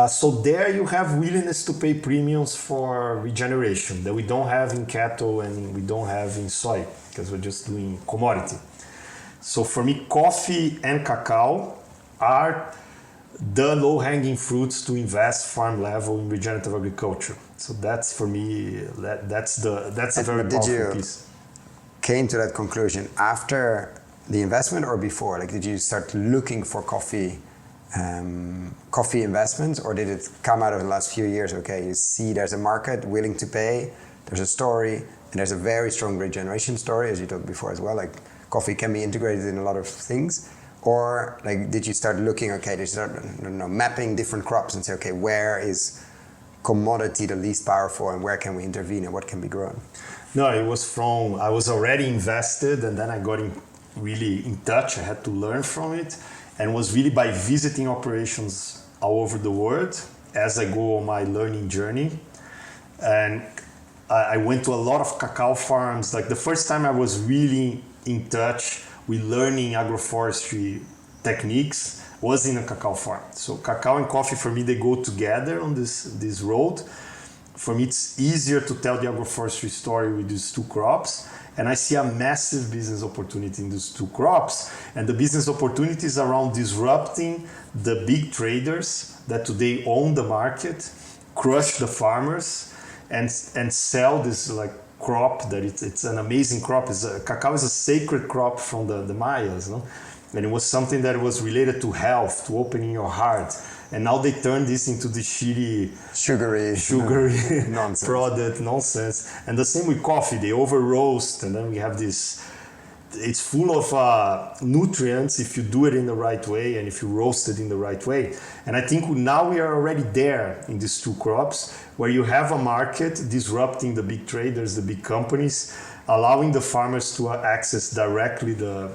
So there you have willingness to pay premiums for regeneration that we don't have in cattle and we don't have in soy because we're just doing commodity. So for me, coffee and cacao are the low-hanging fruits to invest farm level in regenerative agriculture. So that's for me, that's a very powerful piece. Came to that conclusion after the investment or before? Like, did you start looking for coffee investments, or did it come out of the last few years? Okay, you see there's a market willing to pay, there's a story, and there's a very strong regeneration story, as you talked before as well. Like, coffee can be integrated in a lot of things. Or like, did you start looking, did you start mapping different crops and say, okay, where is commodity the least powerful and where can we intervene and what can be grown? No, it was from, I was already invested and then I got really in touch. I had to learn from it. And it was really by visiting operations all over the world as I go on my learning journey. And I went to a lot of cacao farms. Like the first time I was really in touch with learning agroforestry techniques was in a cacao farm. So cacao and coffee, for me, they go together on this road. For me, it's easier to tell the agroforestry story with these 2 crops. And I see a massive business opportunity in these 2 crops. And the business opportunity is around disrupting the big traders that today own the market, crush the farmers, and sell this like crop that it's an amazing crop. Cacao is a sacred crop from the Mayas, no? and it was something that was related to health, to opening your heart. And now they turn this into the shitty, sugary nonsense. product nonsense. And the same with coffee, they over roast, and then we have this. It's full of nutrients if you do it in the right way and if you roast it in the right way. And I think now we are already there in these two crops where you have a market disrupting the big traders, the big companies, allowing the farmers to access directly the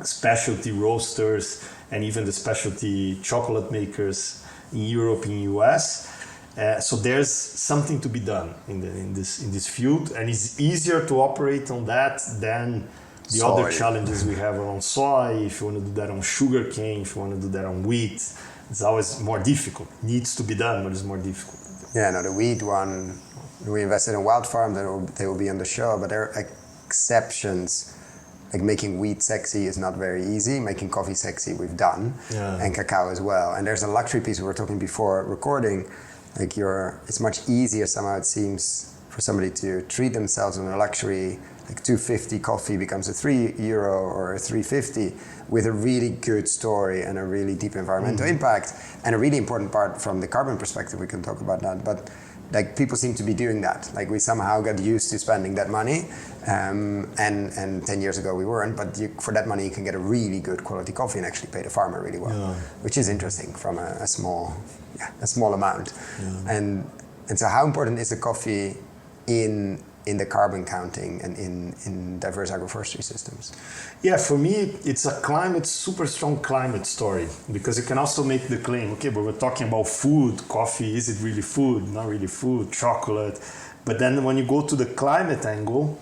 specialty roasters and even the specialty chocolate makers in Europe, in US. So there's something to be done in this field, and it's easier to operate on that than the soy. Other challenges we have around soy. If you want to do that on sugar cane, if you want to do that on wheat, it's always more difficult. It needs to be done, but it's more difficult. Yeah, no, the wheat one, we invested in Wild Farm, they will be on the show, but there are exceptions. Like making wheat sexy is not very easy. Making coffee sexy, we've done, and cacao as well. And there's a luxury piece we were talking before recording. Like it's much easier somehow, it seems, for somebody to treat themselves on a luxury. Like $2.50 coffee becomes a €3 or a $3.50 with a really good story and a really deep environmental impact and a really important part from the carbon perspective. We can talk about that, but like people seem to be doing that. Like we somehow got used to spending that money, and 10 years ago we weren't. But for that money you can get a really good quality coffee and actually pay the farmer really well, which is interesting from a small amount. And so how important is the coffee in the carbon counting and in diverse agroforestry systems? Yeah, for me, it's a super strong climate story, because you can also make the claim, okay, but we're talking about food, coffee, is it really food? Not really food, chocolate. But then when you go to the climate angle,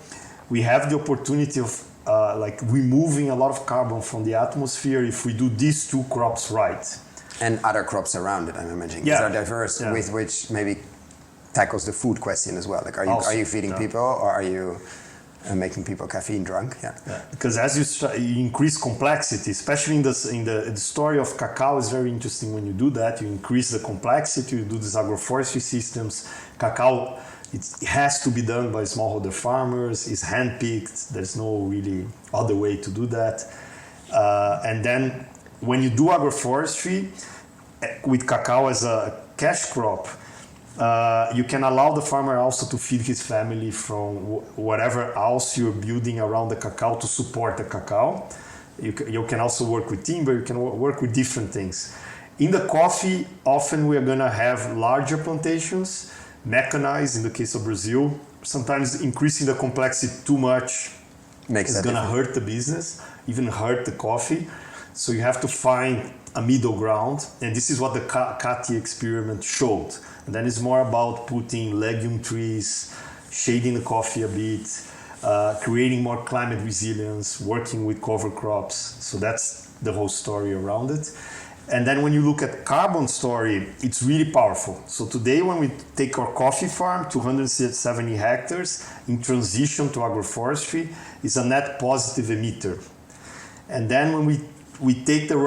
we have the opportunity of like removing a lot of carbon from the atmosphere if we do these two crops right. And other crops around it, I'm imagining. These are diverse, with which maybe tackles the food question as well. Like, are you feeding people, or are you making people caffeine drunk? Because as you increase complexity, especially in the story of cacao is very interesting. When you do that, you increase the complexity. You do these agroforestry systems. Cacao, it has to be done by smallholder farmers. It's handpicked. There's no really other way to do that. And then when you do agroforestry with cacao as a cash crop, you can allow the farmer also to feed his family from whatever else you're building around the cacao to support the cacao. You can also work with timber, you can work with different things. In the coffee, often we are going to have larger plantations, mechanized in the case of Brazil. Sometimes increasing the complexity too much is going to hurt the business, even hurt the coffee. So you have to find a middle ground, and this is what the Kati experiment showed. And then it's more about putting legume trees, shading the coffee a bit, creating more climate resilience, working with cover crops. So that's the whole story around it. And then when you look at carbon story, it's really powerful. So today when we take our coffee farm, 270 hectares, in transition to agroforestry, is a net positive emitter. And then when we take the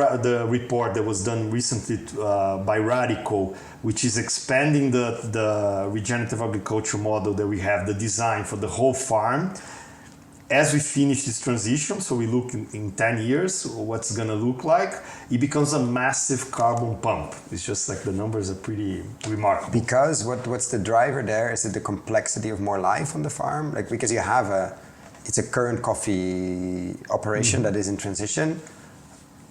report that was done recently by Radical, which is expanding the regenerative agriculture model that we have, the design for the whole farm. As we finish this transition, so we look in 10 years, what's going to look like, it becomes a massive carbon pump. It's just like the numbers are pretty remarkable. Because what's the driver there? Is it the complexity of more life on the farm? Like, because you have it's a current coffee operation that is in transition.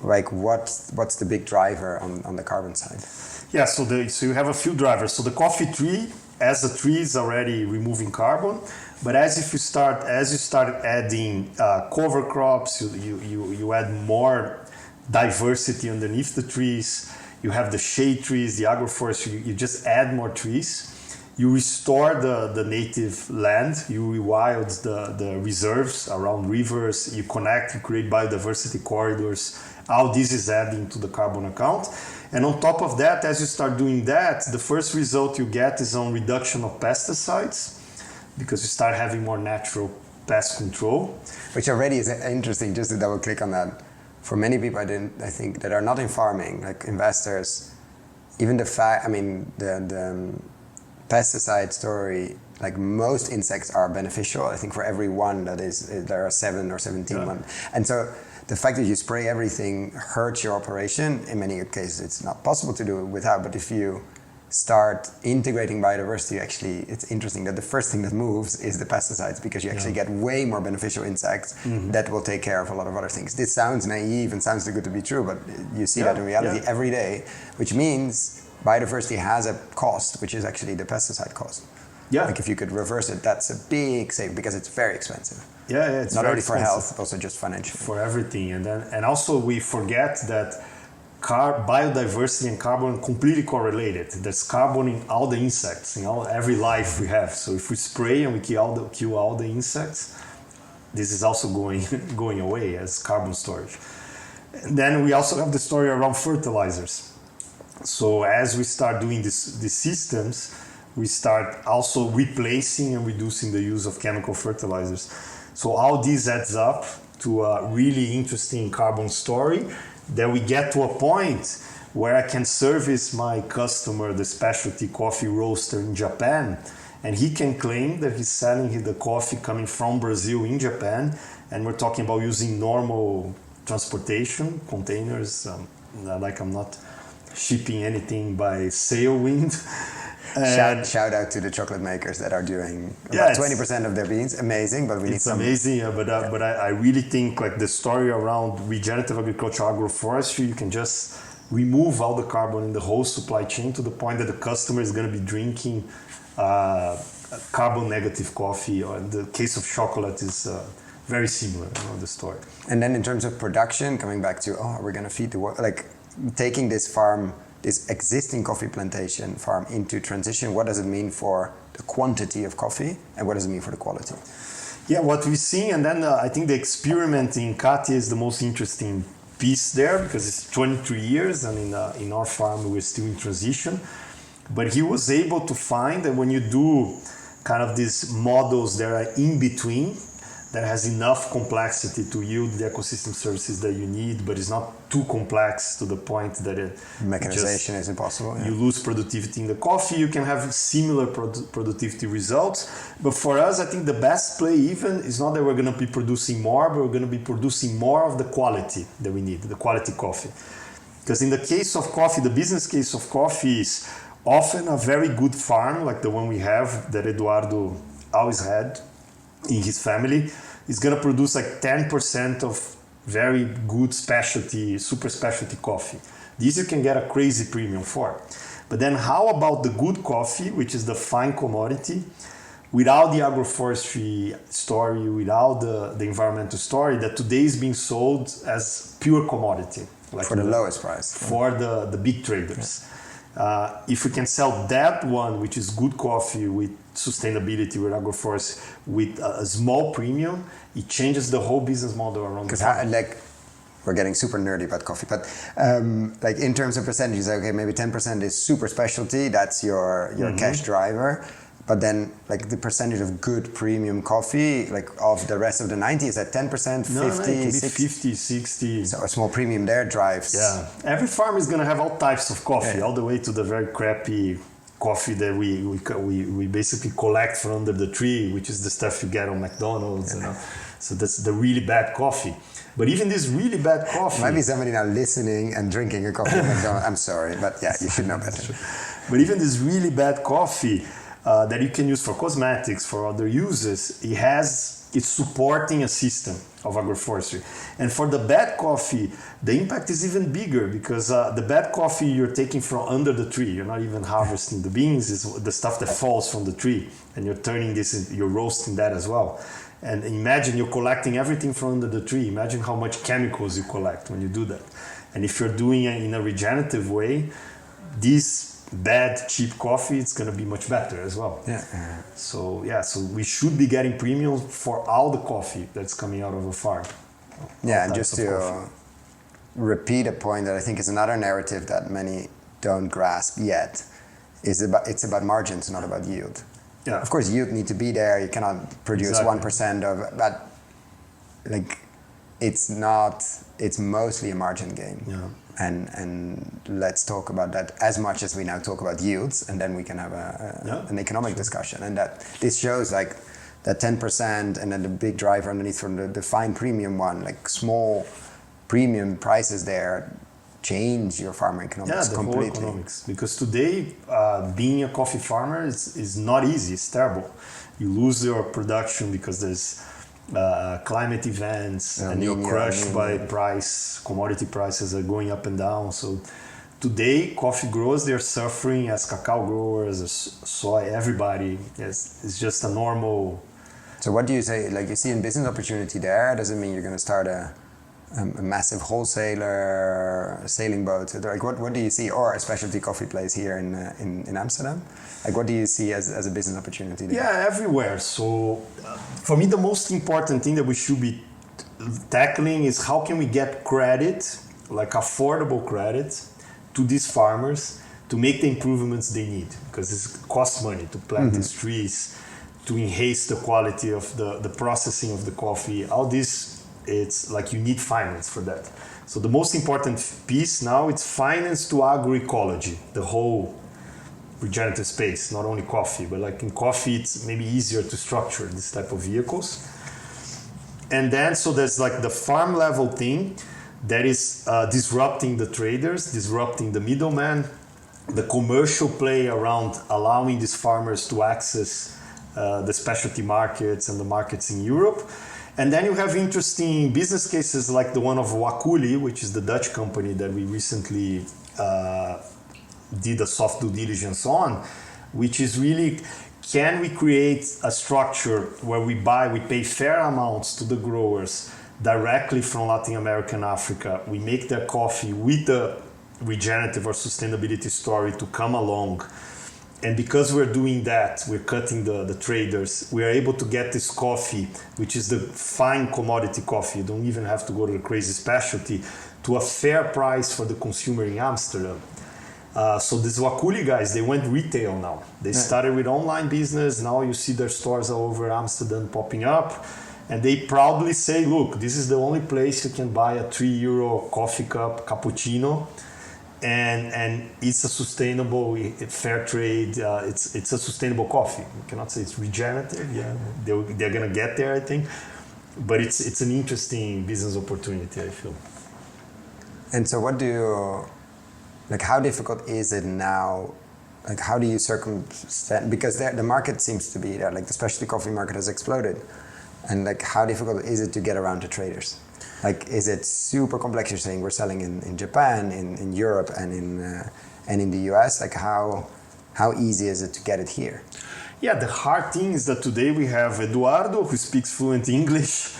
Like what's the big driver on the carbon side? Yeah, so you have a few drivers. So the coffee tree, as the tree is already removing carbon, but as you start adding cover crops, you add more diversity underneath the trees. You have the shade trees, the agroforestry. You just add more trees. You restore the native land. You rewild the reserves around rivers. You connect. You create biodiversity corridors. All this is adding to the carbon account. And on top of that, as you start doing that, the first result you get is on reduction of pesticides, because you start having more natural pest control. Which already is interesting, just to double click on that. For many people, I think, that are not in farming, like investors, even the pesticide story, like most insects are beneficial. I think for every one there are 7 or 17 ones. And so the fact that you spray everything hurts your operation. In many cases, it's not possible to do it without. But if you start integrating biodiversity, actually, it's interesting that the first thing that moves is the pesticides, because you actually get way more beneficial insects that will take care of a lot of other things. This sounds naive and sounds too good to be true, but you see that in reality every day, which means biodiversity has a cost, which is actually the pesticide cost. Yeah. Like if you could reverse it, that's a big save, because it's very expensive. Yeah, it's not very only for expensive. health, but also just financially. For everything, and also we forget that biodiversity and carbon completely correlated. There's carbon in all the insects, in every life we have. So if we spray and we kill all the insects, this is also going away as carbon storage. And then we also have the story around fertilizers. So as we start doing these systems, we start also replacing and reducing the use of chemical fertilizers. So all this adds up to a really interesting carbon story that we get to a point where I can service my customer, the specialty coffee roaster in Japan, and he can claim that he's selling the coffee coming from Brazil in Japan, and we're talking about using normal transportation, containers, like I'm not shipping anything by sailwind. Shout out to the chocolate makers that are doing about 20% of their beans. Amazing, but we need some. It's amazing, but I really think like the story around regenerative agriculture, agroforestry, you can just remove all the carbon in the whole supply chain to the point that the customer is going to be drinking carbon negative coffee. Or in the case of chocolate is very similar, the story. And then in terms of production, coming back to we're going to feed the world, like taking this farm, this existing coffee plantation farm into transition, what does it mean for the quantity of coffee and what does it mean for the quality? Yeah, what we see, and then I think the experiment in Katia is the most interesting piece there, because it's 23 years and in our farm we're still in transition. But he was able to find that when you do kind of these models that are in between, that has enough complexity to yield the ecosystem services that you need, but it's not too complex to the point that mechanization is impossible. You lose productivity in the coffee. You can have similar productivity results. But for us, I think the best play even is not that we're going to be producing more, but we're going to be producing more of the quality that we need, the quality coffee. Because in the case of coffee, the business case of coffee is often a very good farm, like the one we have, that Eduardo always had in his family, is going to produce like 10% of very good specialty, super specialty coffee. This you can get a crazy premium for. But then how about the good coffee, which is the fine commodity, without the agroforestry story, without the environmental story, that today is being sold as pure commodity. Like for the lowest price. For the big traders. If we can sell that one, which is good coffee with sustainability, with agroforestry, with a small premium, it changes the whole business model around the farm. Like, we're getting super nerdy about coffee, but like in terms of percentages, okay, maybe 10% is super specialty, that's your cash driver. But then, like the percentage of good premium coffee, like of the rest of the 90, is that 10%, 50, no, it can be 60? 50, 60. So a small premium there drives. Yeah, every farm is going to have all types of coffee, all the way to the very crappy coffee that we basically collect from under the tree, which is the stuff you get on McDonald's. You know? So that's the really bad coffee. But even this really bad coffee... Might be somebody now listening and drinking a coffee at McDonald's. I'm sorry, but yeah, you should know better. But even this really bad coffee that you can use for cosmetics, for other uses, it's supporting a system of agroforestry. And for the bad coffee, the impact is even bigger, because the bad coffee you're taking from under the tree, you're not even harvesting the beans, it's the stuff that falls from the tree, and you're turning this, you're roasting that as well. And imagine you're collecting everything from under the tree. Imagine how much chemicals you collect when you do that. And if you're doing it in a regenerative way, this bad cheap coffee, it's going to be much better as well. So we should be getting premiums for all the coffee that's coming out of a farm. And just to repeat a point that I think is another narrative that many don't grasp yet, it's about margins, not about yield. Of course, yield need to be there. You cannot produce 1% of, but like it's mostly a margin game. And let's talk about that as much as we now talk about yields, and then we can have an economic discussion. And that this shows like that 10%, and then the big driver underneath from the fine premium one, like small premium prices there change your farmer economics the completely. whole economics. Because today, being a coffee farmer is not easy. It's terrible. You lose your production because there's climate events, and you're crushed by commodity prices are going up and down. So today, coffee growers, they're suffering as cacao growers, as soy, everybody. It's just a normal... So what do you say, like you see a business opportunity there? Does it mean you're going to start a massive wholesaler, sailing boat? Like what do you see, or a specialty coffee place here in Amsterdam? Like what do you see as a business opportunity there? Yeah, everywhere. So for me, the most important thing that we should be tackling is how can we get credit, like affordable credit, to these farmers to make the improvements they need, because it costs money to plant these trees, to enhance the quality of the processing of the coffee. All this, it's like you need finance for that. So the most important piece now, it's finance to agroecology, the whole regenerative space, not only coffee, but like in coffee, it's maybe easier to structure this type of vehicles. And then, so there's like the farm level thing that is disrupting the traders, disrupting the middleman, the commercial play around allowing these farmers to access the specialty markets and the markets in Europe. And then you have interesting business cases like the one of Wakuli, which is the Dutch company that we recently did a soft due diligence on, which is really, can we create a structure where we pay fair amounts to the growers directly from Latin America and Africa. We make their coffee with the regenerative or sustainability story to come along. And because we're doing that, we're cutting the traders, we are able to get this coffee, which is the fine commodity coffee. You don't even have to go to the crazy specialty, to a fair price for the consumer in Amsterdam. So these Wakuli guys, they went retail now. They started with online business. Now you see their stores all over Amsterdam popping up. And they proudly say, look, this is the only place you can buy a €3 coffee cup cappuccino. And it's a sustainable, fair trade. It's a sustainable coffee. You cannot say it's regenerative. Yeah, they're gonna get there, I think. But it's an interesting business opportunity, I feel. And so, what do you like? How difficult is it now? Like, how do you circumvent? Because the market seems to be there. Like, the specialty coffee market has exploded, and like, how difficult is it to get around to traders? Like, is it super complex? You're saying we're selling in Japan, in Europe, and in the US. Like, how easy is it to get it here? Yeah, the hard thing is that today we have Eduardo, who speaks fluent English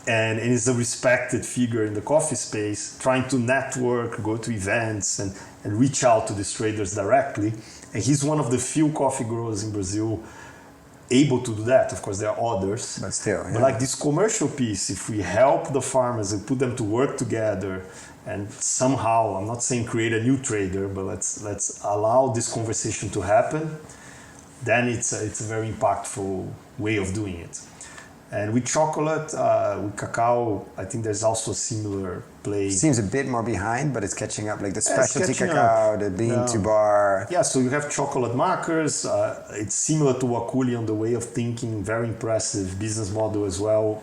and is a respected figure in the coffee space, trying to network, go to events, and reach out to these traders directly. And he's one of the few coffee growers in Brazil able to do that. Of course, there are others. But still, yeah. But like this commercial piece, if we help the farmers and put them to work together and somehow, I'm not saying create a new trader, but let's allow this conversation to happen, then it's a very impactful way of doing it. And with chocolate, with cacao, I think there's also a similar play. Seems a bit more behind, but it's catching up. Like the specialty cacao, the bean to bar. Yeah, so you have chocolate markers. It's similar to Wakuli on the way of thinking. Very impressive business model as well.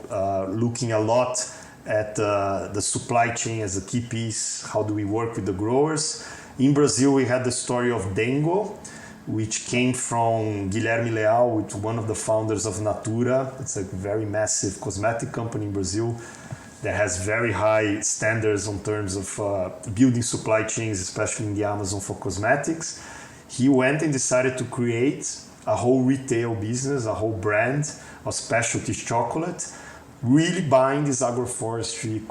Looking a lot at the supply chain as a key piece. How do we work with the growers? In Brazil, we had the story of Dengo, which came from Guilherme Leal, which one of the founders of Natura. It's a very massive cosmetic company in Brazil that has very high standards in terms of building supply chains, especially in the Amazon for cosmetics. He went and decided to create a whole retail business, a whole brand of specialty chocolate, really buying this agroforestry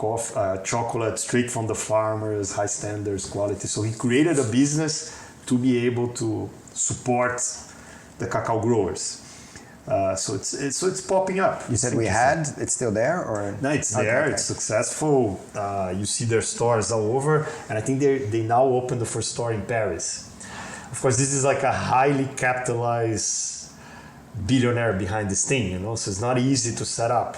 chocolate straight from the farmers, high standards, quality. So he created a business to be able to support the cacao growers. So it's popping up. You said it's still there, or? No, it's there. Okay. It's successful. You see their stores all over, and I think they now opened the first store in Paris. Of course, this is like a highly capitalized billionaire behind this thing, you know. So it's not easy to set up.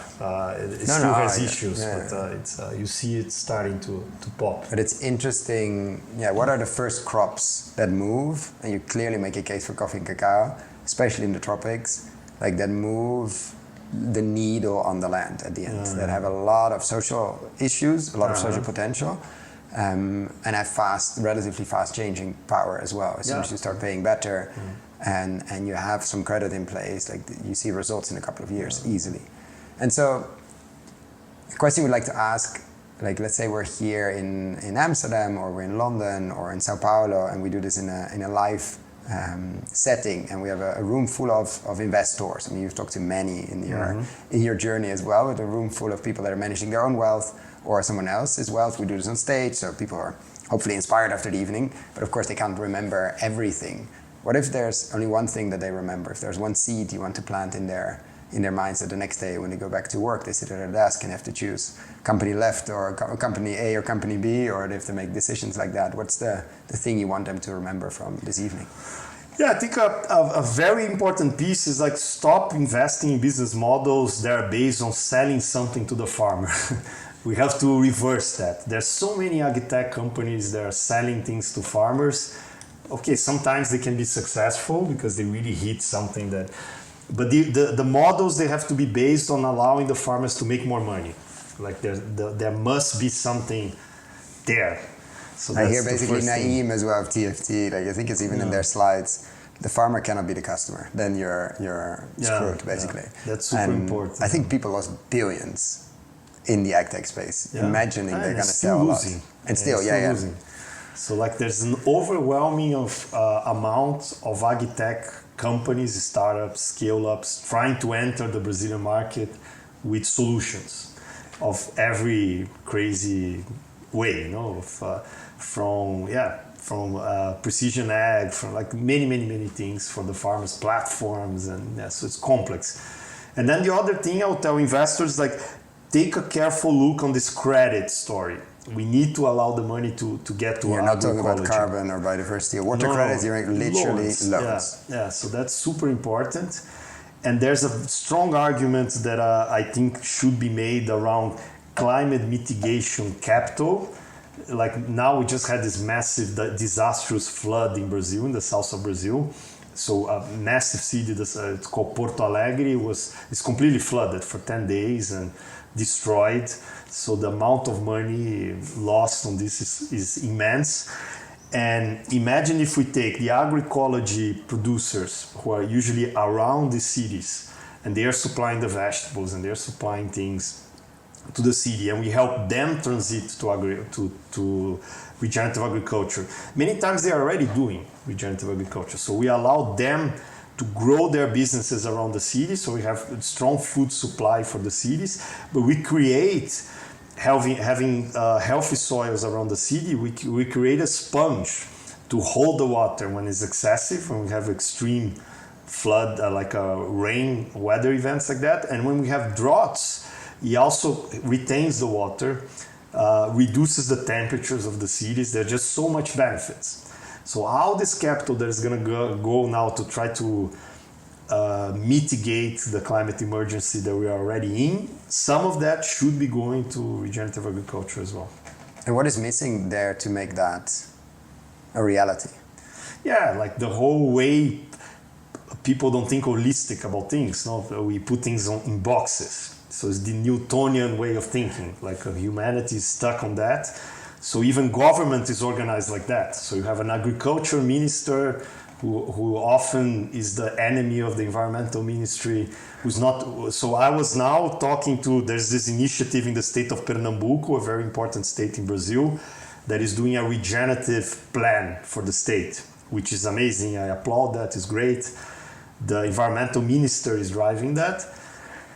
It still has issues, but you see it starting to pop. But it's interesting. Yeah, what are the first crops that move? And you clearly make a case for coffee and cacao, especially in the tropics, like that move the needle on the land at the end, that have a lot of social issues, a lot of social potential, and have relatively fast changing power as well. As soon as you start paying better and you have some credit in place, like you see results in a couple of years easily. And so the question we'd like to ask, like let's say we're here in Amsterdam, or we're in London or in Sao Paulo, and we do this in a live setting, and we have a room full of investors. I mean, you've talked to many in your journey as well, with a room full of people that are managing their own wealth or someone else's wealth. We do this on stage, so people are hopefully inspired after the evening, but of course they can't remember everything. What if there's only one thing that they remember? If there's one seed you want to plant in their minds, that the next day when they go back to work, they sit at their desk and have to choose company left or company A or company B, or they have to make decisions like that. What's the thing you want them to remember from this evening? Yeah, I think a very important piece is like stop investing in business models that are based on selling something to the farmer. We have to reverse that. There's so many agri-tech companies that are selling things to farmers. Okay, sometimes they can be successful because they really hit something that... But the models, they have to be based on allowing the farmers to make more money. Like there must be something there. So I hear basically Naeem as well of TFT. Like I think it's even in their slides. The farmer cannot be the customer. Then you're screwed basically. Yeah. That's super important. I think people lost billions in the ag-tech space, imagining they're going to sell a lot, and still losing. So like there's an overwhelming amount of agri-tech companies, startups, scale-ups trying to enter the Brazilian market with solutions of every crazy way, from precision ag, from like many things for the farmers, platforms, and so it's complex. And then the other thing I would tell investors, like take a careful look on this credit story. We need to allow the money to get to. You're not talking about carbon or biodiversity or water credits. You're literally loans. Yeah, so that's super important. And there's a strong argument that I think should be made around climate mitigation capital. Like now we just had this massive disastrous flood in Brazil, in the south of Brazil. So a massive city, it's called Porto Alegre, it's completely flooded for 10 days and destroyed. So the amount of money lost on this is immense. And imagine if we take the agroecology producers who are usually around the cities, and they are supplying the vegetables and they're supplying things to the city, and we help them transit to regenerative agriculture. Many times they are already doing regenerative agriculture. So we allow them to grow their businesses around the city. So we have strong food supply for the cities, but we create having healthy soils around the city. We create a sponge to hold the water when it's excessive, when we have extreme flood, rain, weather events like that. And when we have droughts, it also retains the water, reduces the temperatures of the cities. There are just so much benefits. So all this capital that is going to go now to try to mitigate the climate emergency that we are already in, some of that should be going to regenerative agriculture as well. And what is missing there to make that a reality? Yeah, like the whole way people don't think holistic about things. No, we put things in boxes. So it's the Newtonian way of thinking. Like humanity is stuck on that. So even government is organized like that. So you have an agriculture minister who often is the enemy of the environmental ministry, who's not. So I was now talking to, there's this initiative in the state of Pernambuco, a very important state in Brazil, that is doing a regenerative plan for the state, which is amazing. I applaud that, it's great. The environmental minister is driving that.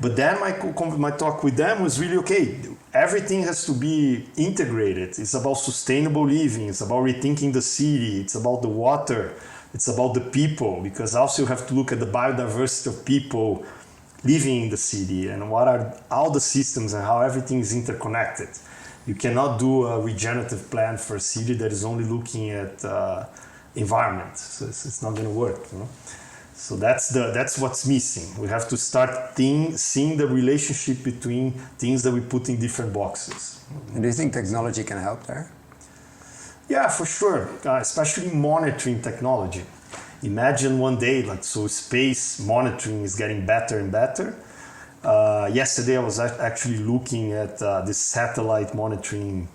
But then my talk with them was really, okay, everything has to be integrated. It's about sustainable living. It's about rethinking the city. It's about the water. It's about the people, because also you have to look at the biodiversity of people living in the city and what are all the systems and how everything is interconnected. You cannot do a regenerative plan for a city that is only looking at environment. So it's not going to work, So that's what's missing. We have to start seeing the relationship between things that we put in different boxes. And do you think technology can help there? Yeah, for sure. Especially monitoring technology. Imagine one day, space monitoring is getting better and better. Yesterday I was actually looking at this satellite monitoring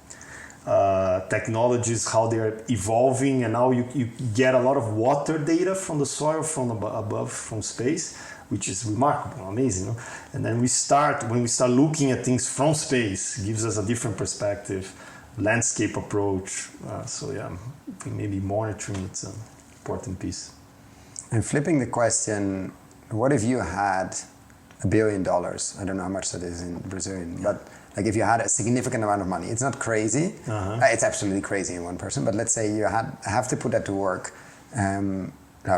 technologies, how they're evolving, and now you get a lot of water data from the soil from above, from space, which is remarkable, amazing. No? And then when we start looking at things from space, it gives us a different perspective, landscape approach. So yeah, I think maybe monitoring, it's an important piece. And flipping the question, what if you had $1 billion? I don't know how much that is in Brazilian, but like if you had a significant amount of money, it's not crazy. It's absolutely crazy in one person, but let's say you have to put that to work.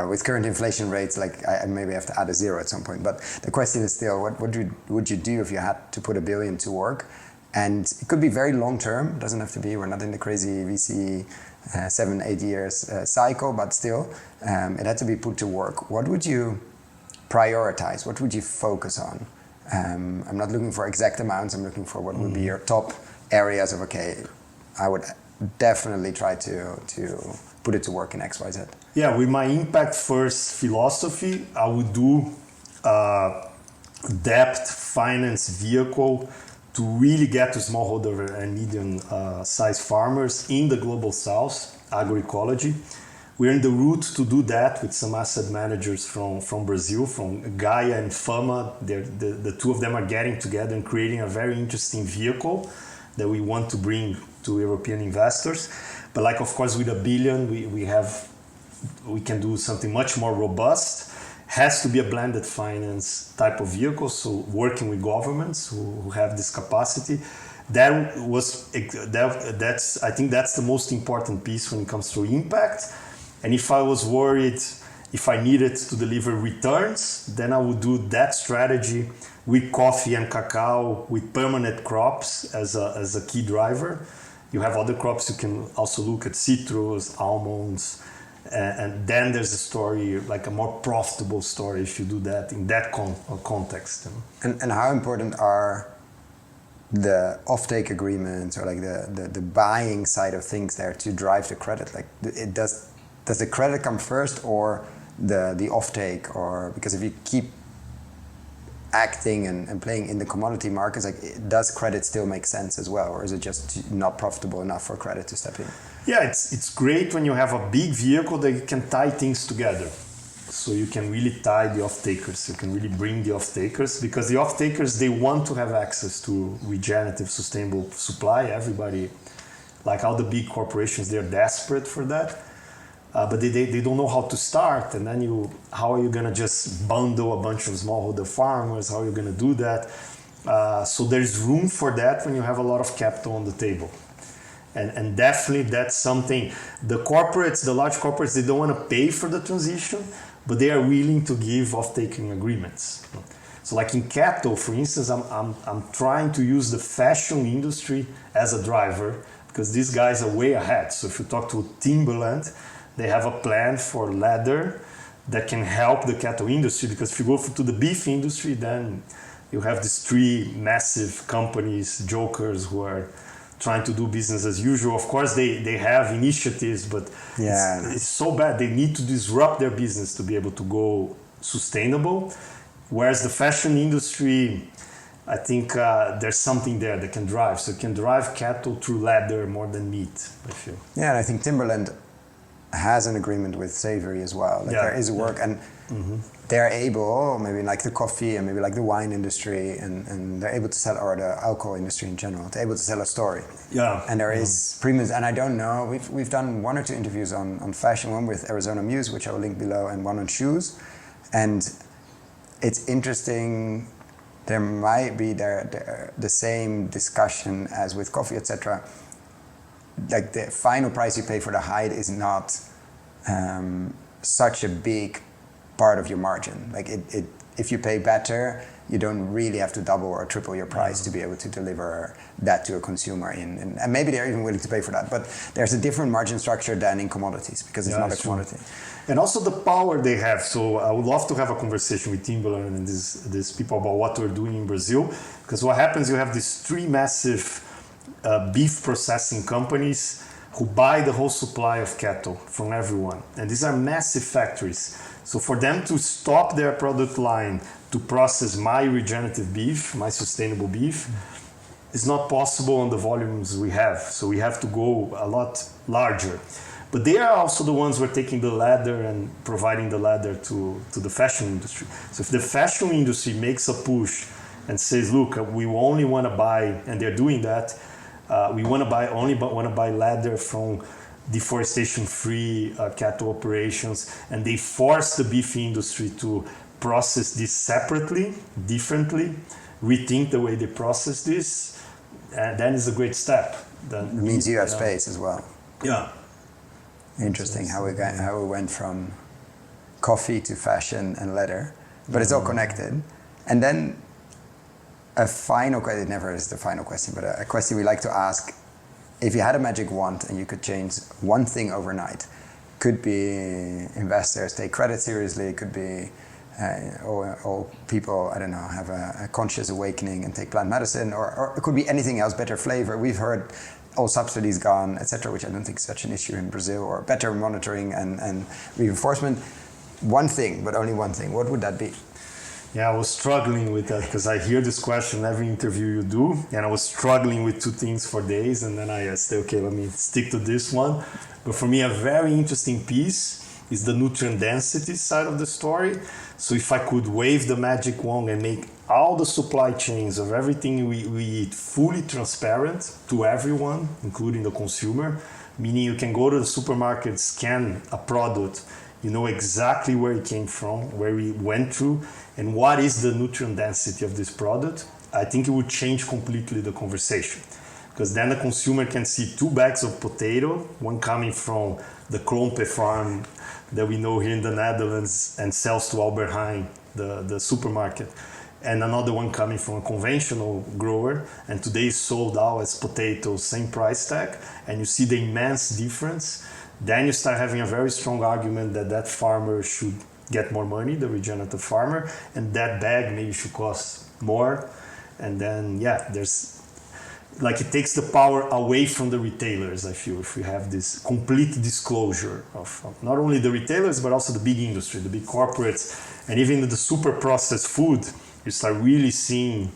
With current inflation rates, like I maybe have to add a zero at some point. But the question is still, what would you do if you had to put $1 billion to work? And it could be very long term. Doesn't have to be. We're not in the crazy VC 7-8 years cycle, but still, it had to be put to work. What would you prioritize? What would you focus on? I'm not looking for exact amounts. I'm looking for what would be your top areas of, okay, I would definitely try to put it to work in X, Y, Z. Yeah, with my impact first philosophy, I would do debt finance vehicle to really get to smallholder and medium sized farmers in the global south, agroecology. We're in the route to do that with some asset managers from Brazil, from Gaia and Fama. The two of them are getting together and creating a very interesting vehicle that we want to bring to European investors. But like, of course, with $1 billion, we can do something much more robust. Has to be a blended finance type of vehicle, so working with governments who have this capacity. I think that's the most important piece when it comes to impact. And if I was worried, if I needed to deliver returns, then I would do that strategy with coffee and cacao, with permanent crops as a key driver. You have other crops, you can also look at citrus, almonds, and then there's a story, like a more profitable story if you do that in that context. And how important are the offtake agreements or like the buying side of things there to drive the credit? Like, does the credit come first or the offtake? Or because if you keep acting and playing in the commodity markets, like, does credit still make sense as well, or is it just not profitable enough for credit to step in? Yeah, it's great when you have a big vehicle that you can tie things together. So you can really tie the off-takers. You can really bring the off-takers, because the off-takers, they want to have access to regenerative, sustainable supply. Everybody, like all the big corporations, they're desperate for that. But they don't know how to start. And then how are you going to just bundle a bunch of smallholder farmers? How are you going to do that? So there's room for that when you have a lot of capital on the table. And definitely that's something, the large corporates, they don't want to pay for the transition, but they are willing to give off-taking agreements. So like in cattle, for instance, I'm trying to use the fashion industry as a driver, because these guys are way ahead. So if you talk to Timberland, they have a plan for leather that can help the cattle industry, because if you go to the beef industry, then you have these three massive companies, jokers, who are trying to do business as usual. Of course, they have initiatives, but it's so bad. They need to disrupt their business to be able to go sustainable. Whereas the fashion industry, I think there's something there that can drive. So it can drive cattle through leather more than meat, I feel. Yeah, and I think Timberland has an agreement with Savory as well. Like, there is work, and they're able, maybe like the coffee and maybe like the wine industry, and they're able to sell, or the alcohol industry in general, they're able to sell a story. Yeah. And there is premiums, and I don't know, we've done 1 or 2 interviews on fashion, one with Arizona Muse, which I will link below, and one on shoes. And it's interesting, there might be the same discussion as with coffee, etc. Like, the final price you pay for the hide is not such a big part of your margin. Like, if you pay better, you don't really have to double or triple your price to be able to deliver that to a consumer and maybe they're even willing to pay for that. But there's a different margin structure than in commodities, because it's not a commodity. And also the power they have. So I would love to have a conversation with Timberland and these people about what we're doing in Brazil, because what happens, you have these 3 massive beef processing companies who buy the whole supply of cattle from everyone. And these are massive factories. So for them to stop their product line to process my regenerative beef, my sustainable beef, it's not possible on the volumes we have. So we have to go a lot larger. But they are also the ones who are taking the ladder and providing the ladder to the fashion industry. So if the fashion industry makes a push and says, look, we only want to buy, and they're doing that, we want to buy ladder from deforestation-free cattle operations, and they force the beef industry to process this separately, differently, rethink the way they process this, and that is a great step. It means you have space as well. Yeah. Interesting how we went from coffee to fashion and leather, but it's all connected. And then a final question, it never is the final question, but a question we like to ask: if you had a magic wand and you could change one thing overnight, could be investors take credit seriously, it could be or people, I don't know, have a conscious awakening and take plant medicine, or it could be anything else, better flavor. We've heard all subsidies gone, etc., which I don't think is such an issue in Brazil, or better monitoring and reinforcement. One thing, but only one thing. What would that be? Yeah, I was struggling with that because I hear this question every interview you do, and I was struggling with two things for days, and then I said, okay, let me stick to this one. But for me, a very interesting piece is the nutrient density side of the story. So if I could wave the magic wand and make all the supply chains of everything we eat fully transparent to everyone, including the consumer, meaning you can go to the supermarket, scan a product, you know exactly where it came from, where we went through, and what is the nutrient density of this product, I think it would change completely the conversation. Because then the consumer can see 2 bags of potato, one coming from the Krompe farm that we know here in the Netherlands and sells to Albert Heijn, the supermarket, and another one coming from a conventional grower, and today is sold out as potatoes, same price tag, and you see the immense difference. Then you start having a very strong argument that farmer should get more money, the regenerative farmer, and that bag maybe should cost more. And then, yeah, there's, like, it takes the power away from the retailers, I feel, if we have this complete disclosure of not only the retailers, but also the big industry, the big corporates, and even the super processed food. You start really seeing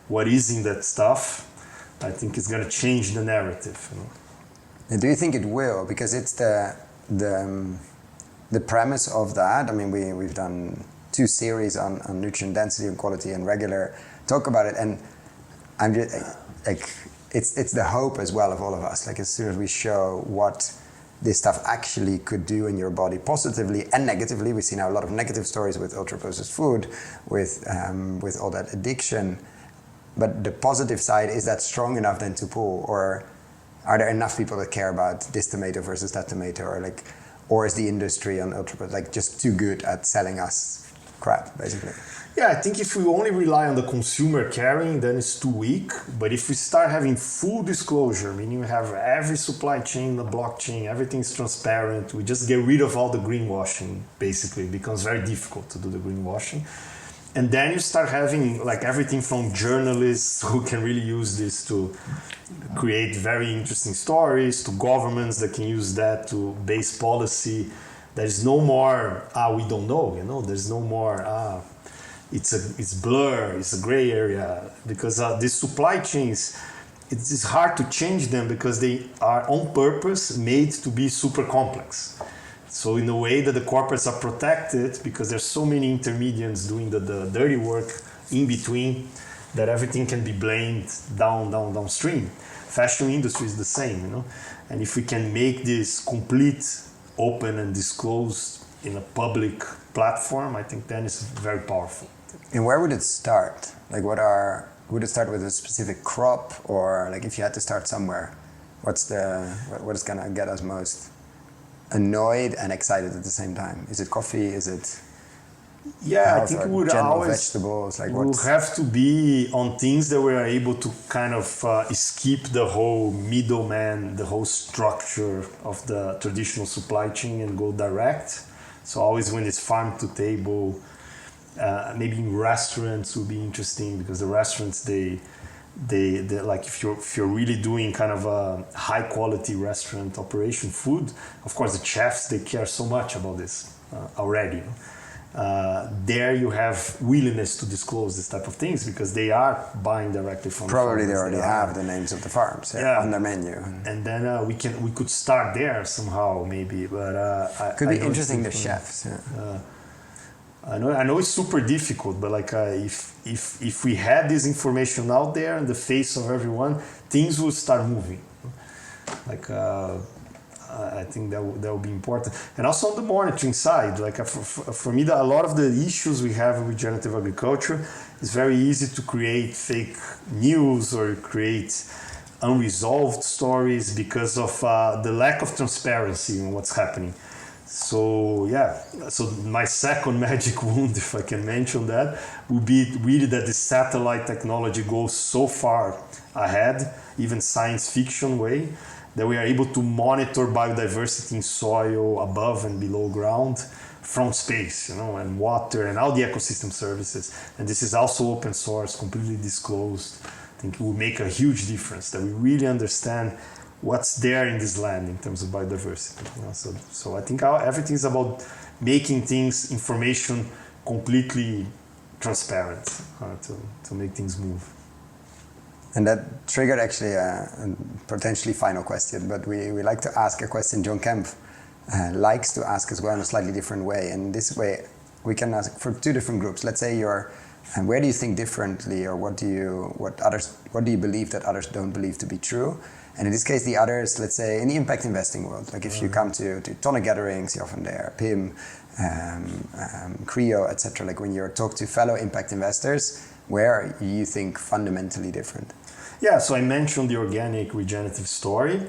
what is in that stuff. I think it's going to change the narrative. You know? And do you think it will? Because it's the premise of that. I mean, we've done 2 series on nutrient density and quality and regular talk about it, and I'm just like, it's the hope as well of all of us. Like, as soon as we show what this stuff actually could do in your body positively and negatively. We see now a lot of negative stories with ultra-processed food, with all that addiction. But the positive side, is that strong enough then to pull? Or are there enough people that care about this tomato versus that tomato? Or is the industry on ultra, just too good at selling us crap, basically? Yeah, I think if we only rely on the consumer caring, then it's too weak. But if we start having full disclosure, meaning we have every supply chain, the blockchain, everything's transparent, we just get rid of all the greenwashing, basically. It becomes very difficult to do the greenwashing. And then you start having everything from journalists who can really use this to create very interesting stories, to governments that can use that to base policy. There's no more, we don't know, there's no more, it's blur, it's a gray area, because these supply chains, it's hard to change them because they are on purpose made to be super complex. So in a way that the corporates are protected because there's so many intermediaries doing the dirty work in between, that everything can be blamed downstream. Fashion industry is the same, And if we can make this complete, open and disclosed in a public platform, I think then it's very powerful. And where would it start? Would it start with a specific crop, or if you had to start somewhere, what is gonna get us most annoyed and excited at the same time? Is it coffee? Is it I think it would always vegetables? We'll have to be on things that we are able to kind of skip the whole middleman, the whole structure of the traditional supply chain and go direct. So always when it's farm to table, maybe in restaurants would be interesting, because the restaurants they if you're really doing kind of a high quality restaurant operation food, of course the chefs, they care so much about this already. there you have willingness to disclose this type of things because they are buying directly from Probably the they farmers. already have the names of the farms on their menu. And then we could start there somehow maybe, but could be I interesting to chefs. I know it's super difficult, but like if we had this information out there in the face of everyone, things will start moving. Like I think that will be important, and also on the monitoring side. Like for me, a lot of the issues we have with regenerative agriculture is very easy to create fake news or create unresolved stories because of the lack of transparency in what's happening. So my second magic wand, if I can mention that, would be really that the satellite technology goes so far ahead, even science fiction way, that we are able to monitor biodiversity in soil above and below ground from space, and water and all the ecosystem services. And this is also open source, completely disclosed. I think it will make a huge difference that we really understand what's there in this land in terms of biodiversity. So I think everything is about making things, information completely transparent to make things move. And that triggered actually a potentially final question, but we like to ask a question John Kemp likes to ask as well in a slightly different way. And this way we can ask for two different groups. Let's say and where do you think differently, or what do you believe that others don't believe to be true? And in this case, the others, let's say, in the impact investing world, like if you come to tonic gatherings, you're often there, PIM, CREO, etc. Like when you talk to fellow impact investors, where you think fundamentally different? Yeah, so I mentioned the organic regenerative story.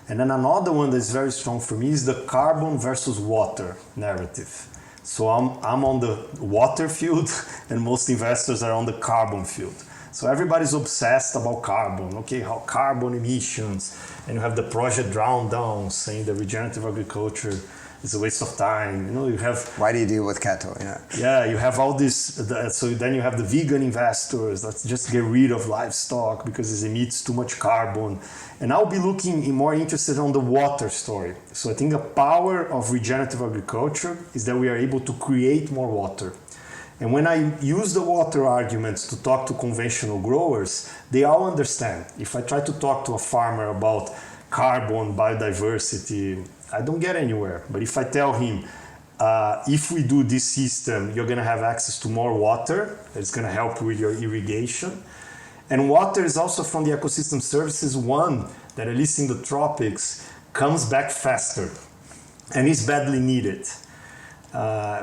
And then another one that's very strong for me is the carbon versus water narrative. So I'm on the water field and most investors are on the carbon field. So everybody's obsessed about carbon, how carbon emissions, and you have the project Drown Down saying that regenerative agriculture is a waste of time. You have... Why do you deal with cattle? Yeah, you have all this, so then you have the vegan investors, let's just get rid of livestock because it emits too much carbon. And I'll be looking more interested on the water story. So I think the power of regenerative agriculture is that we are able to create more water. And when I use the water arguments to talk to conventional growers, they all understand. If I try to talk to a farmer about carbon, biodiversity, I don't get anywhere. But if I tell him, if we do this system, you're going to have access to more water, it's going to help with your irrigation. And water is also from the ecosystem services one that, at least in the tropics, comes back faster and is badly needed.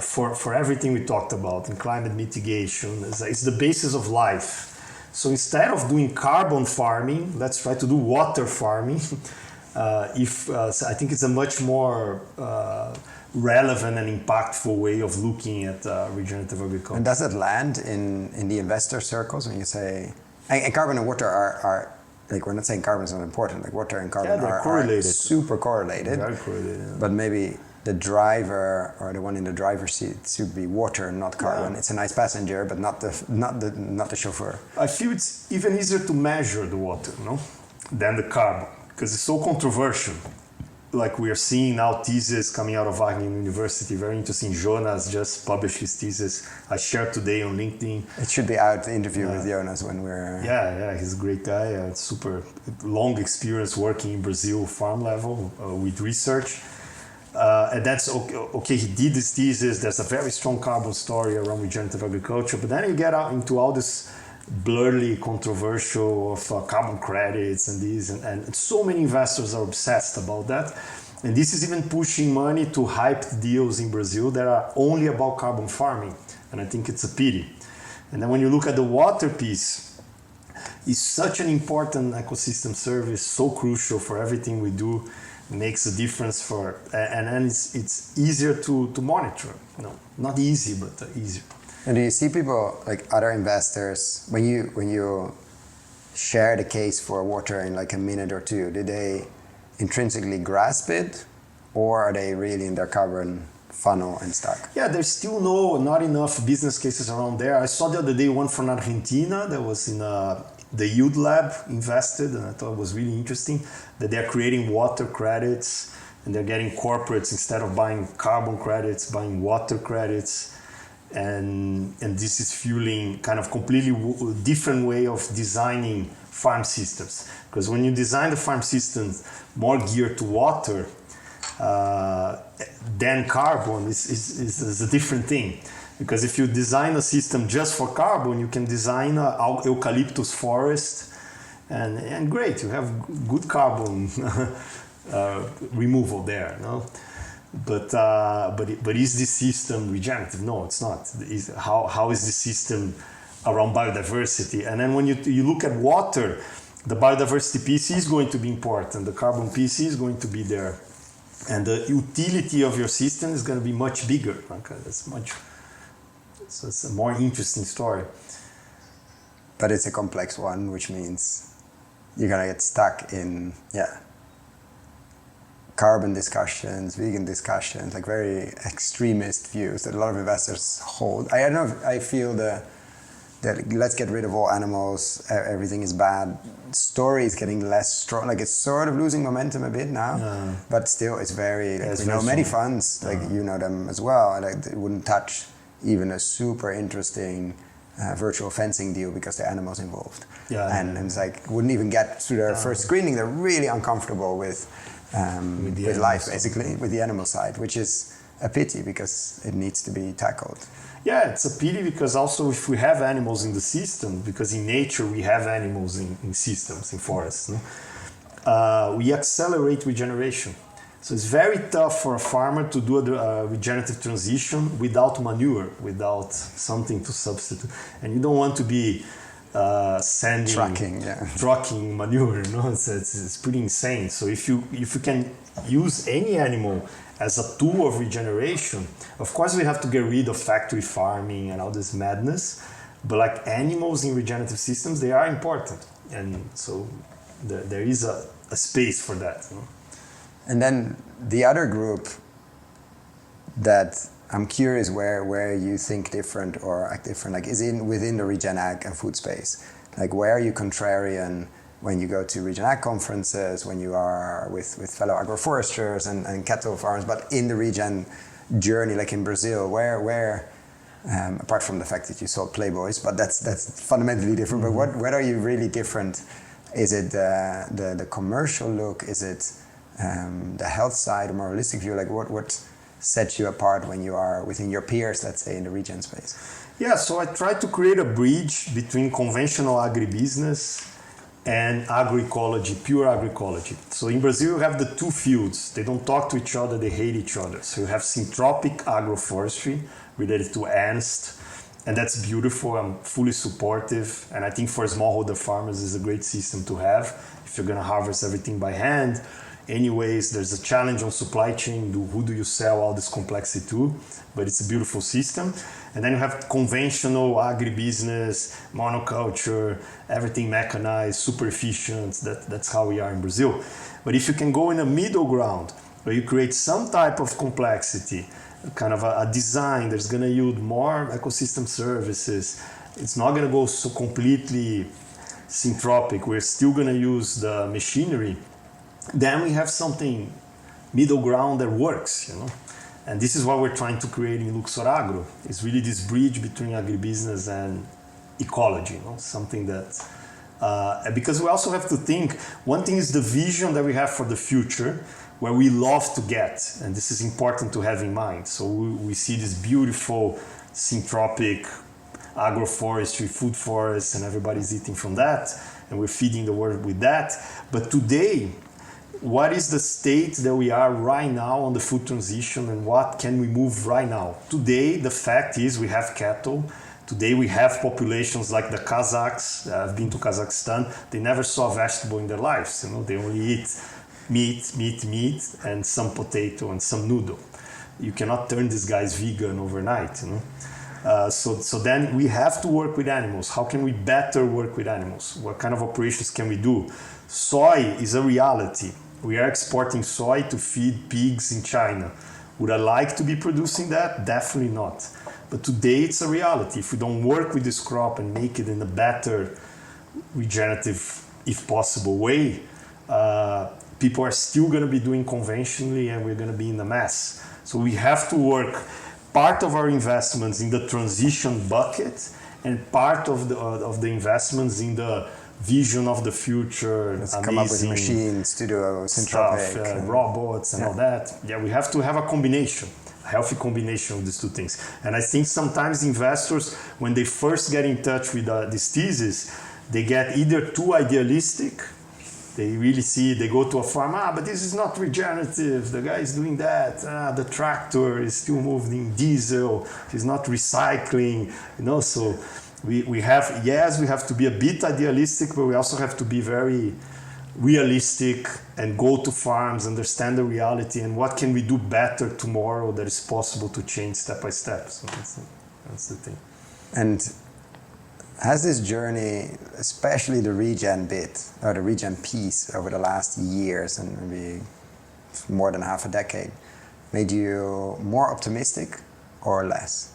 For everything we talked about in climate mitigation, it's the basis of life. So instead of doing carbon farming, let's try to do water farming. I think it's a much more relevant and impactful way of looking at regenerative agriculture. And does it land in the investor circles when you say, and carbon and water are like, we're not saying carbon is not important, like water and carbon are super correlated. Very correlated. Yeah. But maybe the driver or the one in the driver's seat should be water, not carbon. Yeah. It's a nice passenger, but not the chauffeur. I feel it's even easier to measure the water, than the carbon, because it's so controversial. Like we are seeing now thesis coming out of Wageningen University, very interesting. Jonas just published his thesis. I shared today on LinkedIn. It should be out, the interview with Jonas when we're... Yeah, he's a great guy. Super long experience working in Brazil, farm level, with research. And that's okay, he did this thesis. There's a very strong carbon story around regenerative agriculture. But then you get out into all this blurry controversial of carbon credits and these, and so many investors are obsessed about that. And this is even pushing money to hyped deals in Brazil that are only about carbon farming. And I think it's a pity. And then when you look at the water piece, it's such an important ecosystem service, so crucial for everything we do, makes a difference for, and then it's easier to monitor. Not easy, but easier. And do you see people, like other investors, when you share the case for water in like a minute or two, do they intrinsically grasp it, or are they really in their carbon funnel and stuck? Yeah, there's still not enough business cases around there. I saw the other day one from Argentina that was in the Yield Lab invested, and I thought it was really interesting that they're creating water credits and they're getting corporates, instead of buying carbon credits, buying water credits. and this is fueling kind of completely different way of designing farm systems. Because when you design the farm systems more geared to water, then carbon is a different thing. Because if you design a system just for carbon, you can design a eucalyptus forest, and great, you have good carbon removal there, no? But is this system regenerative? No, it's not. How is this system around biodiversity? And then when you look at water, the biodiversity piece is going to be important. The carbon piece is going to be there, and the utility of your system is going to be much bigger. Okay, so it's a more interesting story. But it's a complex one, which means you're gonna get stuck in carbon discussions, vegan discussions, like very extremist views that a lot of investors hold. I don't know if I feel that let's get rid of all animals, everything is bad. Story is getting less strong, like it's sort of losing momentum a bit now, but still it's very, like, we know many funds, like you know them as well, like they wouldn't touch even a super interesting virtual fencing deal because there are animals involved. And it's like, wouldn't even get through their first screening. They're really uncomfortable with life, basically, with the animal side, which is a pity because it needs to be tackled. Yeah, it's a pity because also if we have animals in the system, because in nature we have animals in systems, in forests, no? We accelerate regeneration. So it's very tough for a farmer to do a regenerative transition without manure, without something to substitute. And you don't want to be sending trucking manure, you know? It's pretty insane. So if you can use any animal as a tool of regeneration, of course we have to get rid of factory farming and all this madness, but like animals in regenerative systems, they are important. And so there is a space for that, you know? And then the other group that I'm curious where you think different or act different, like is within the regen ag and food space. Like where are you contrarian when you go to regen ag conferences, when you are with fellow agroforesters and cattle farmers, but in the regen journey, like in Brazil, where apart from the fact that you sold Playboys, but that's fundamentally different, but what are you really different? Is it the commercial look? Is it the health side, a more holistic view? Like what sets you apart when you are within your peers, let's say, in the regen space? Yeah, so I try to create a bridge between conventional agribusiness and agroecology, pure agroecology. So in Brazil, you have the two fields. They don't talk to each other, they hate each other. So you have syntropic agroforestry related to ants, and that's beautiful. I'm fully supportive. And I think for smallholder farmers, it's a great system to have. If you're gonna harvest everything by hand, anyways, there's a challenge on supply chain. Who do you sell all this complexity to? But it's a beautiful system. And then you have conventional agribusiness, monoculture, everything mechanized, super efficient. That's how we are in Brazil. But if you can go in a middle ground where you create some type of complexity, kind of a design that's going to yield more ecosystem services, it's not going to go so completely syntropic. We're still going to use the machinery. Then we have something middle ground that works, you know. And this is what we're trying to create in Luxor Agro. It's really this bridge between agribusiness and ecology, you know, something that, because we also have to think, one thing is the vision that we have for the future, where we love to get, and this is important to have in mind. So we see this beautiful syntropic agroforestry, food forests, and everybody's eating from that, and we're feeding the world with that. But today, what is the state that we are right now on the food transition, and what can we move right now? Today, the fact is we have cattle. Today we have populations like the Kazakhs. I've been to Kazakhstan. They never saw a vegetable in their lives. You know, they only eat meat, and some potato and some noodle. You cannot turn these guys vegan overnight. You know, so then we have to work with animals. How can we better work with animals? What kind of operations can we do? Soy is a reality. We are exporting soy to feed pigs in China. Would I like to be producing that? Definitely not. But today it's a reality. If we don't work with this crop and make it in a better regenerative, if possible, way, people are still going to be doing conventionally, and we're going to be in a mess. So we have to work. part of our investments in the transition bucket and part of the investments in the vision of the future. Let's come up with machines to do syntropic robots and all that. Yeah, we have to have a combination, a healthy combination of these two things. And I think sometimes investors, when they first get in touch with this thesis, they get either too idealistic. They really see, they go to a farm, but this is not regenerative, the guy is doing that, the tractor is still moving diesel, he's not recycling, so we have to be a bit idealistic, but we also have to be very realistic and go to farms, understand the reality, and what can we do better tomorrow that is possible to change step by step. So that's the thing. And has this journey, especially the regen bit, or the regen piece over the last years and maybe more than half a decade, made you more optimistic or less?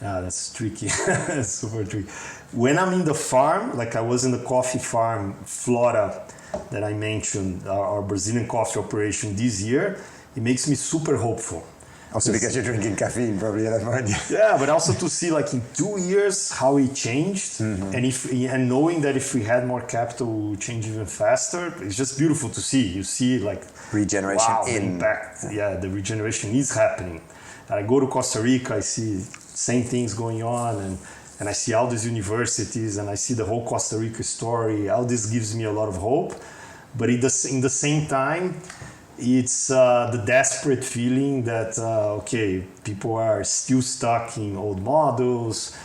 That's tricky. It's super tricky. When I'm in the farm, like I was in the coffee farm, Flora, that I mentioned, our Brazilian coffee operation this year, it makes me super hopeful. Also because you're drinking caffeine probably at that point. Yeah, but also to see like in 2 years how it changed, and knowing that if we had more capital, we would change even faster. It's just beautiful to see. You see like regeneration the impact. Yeah, the regeneration is happening. And I go to Costa Rica, I see same things going on, and I see all these universities, and I see the whole Costa Rica story. All this gives me a lot of hope, but in the same time, it's the desperate feeling that, people are still stuck in old models,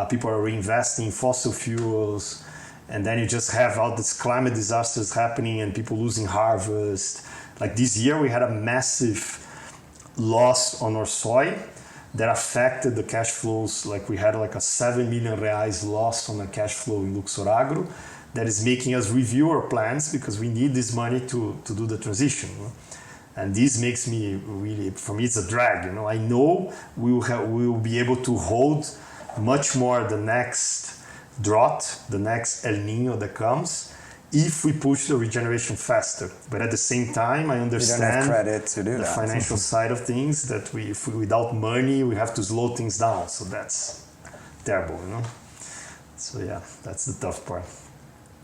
people are reinvesting in fossil fuels, and then you just have all these climate disasters happening and people losing harvest. Like this year, we had a massive loss on our soy that affected the cash flows. Like we had like a 7 million reais loss on the cash flow in Luxor Agro. That is making us review our plans because we need this money to do the transition. And this makes me really, for me, it's a drag. I know we will be able to hold much more the next drought, the next El Nino that comes, if we push the regeneration faster. But at the same time, I understand you don't have credit to do the financial side of things, that if we without money, we have to slow things down. So that's terrible, So yeah, that's the tough part.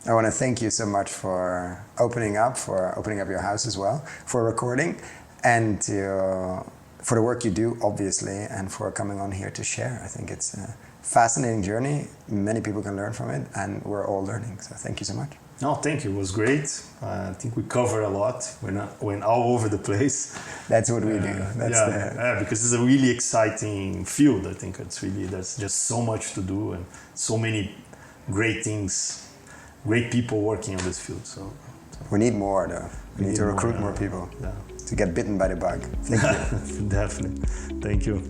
I want to thank you so much for opening up your house as well, for recording, and for the work you do, obviously, and for coming on here to share. I think it's a fascinating journey. Many people can learn from it, and we're all learning. So thank you so much. No, thank you. It was great. I think we cover a lot. Went all over the place. That's what we do. Because it's a really exciting field. I think there's just so much to do and so many great things. Great people working on this field. So we need more, though. We need to recruit more people to get bitten by the bug. Thank you. Definitely. Thank you.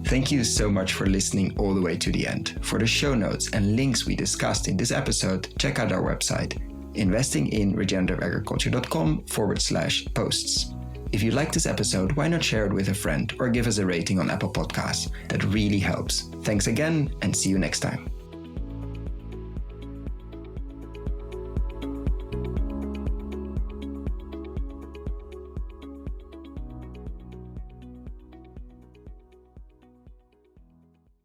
Thank you so much for listening all the way to the end. For the show notes and links we discussed in this episode, check out our website, investinginregenerativeagriculture.com/posts. If you like this episode, why not share it with a friend or give us a rating on Apple Podcasts? That really helps. Thanks again, and see you next time.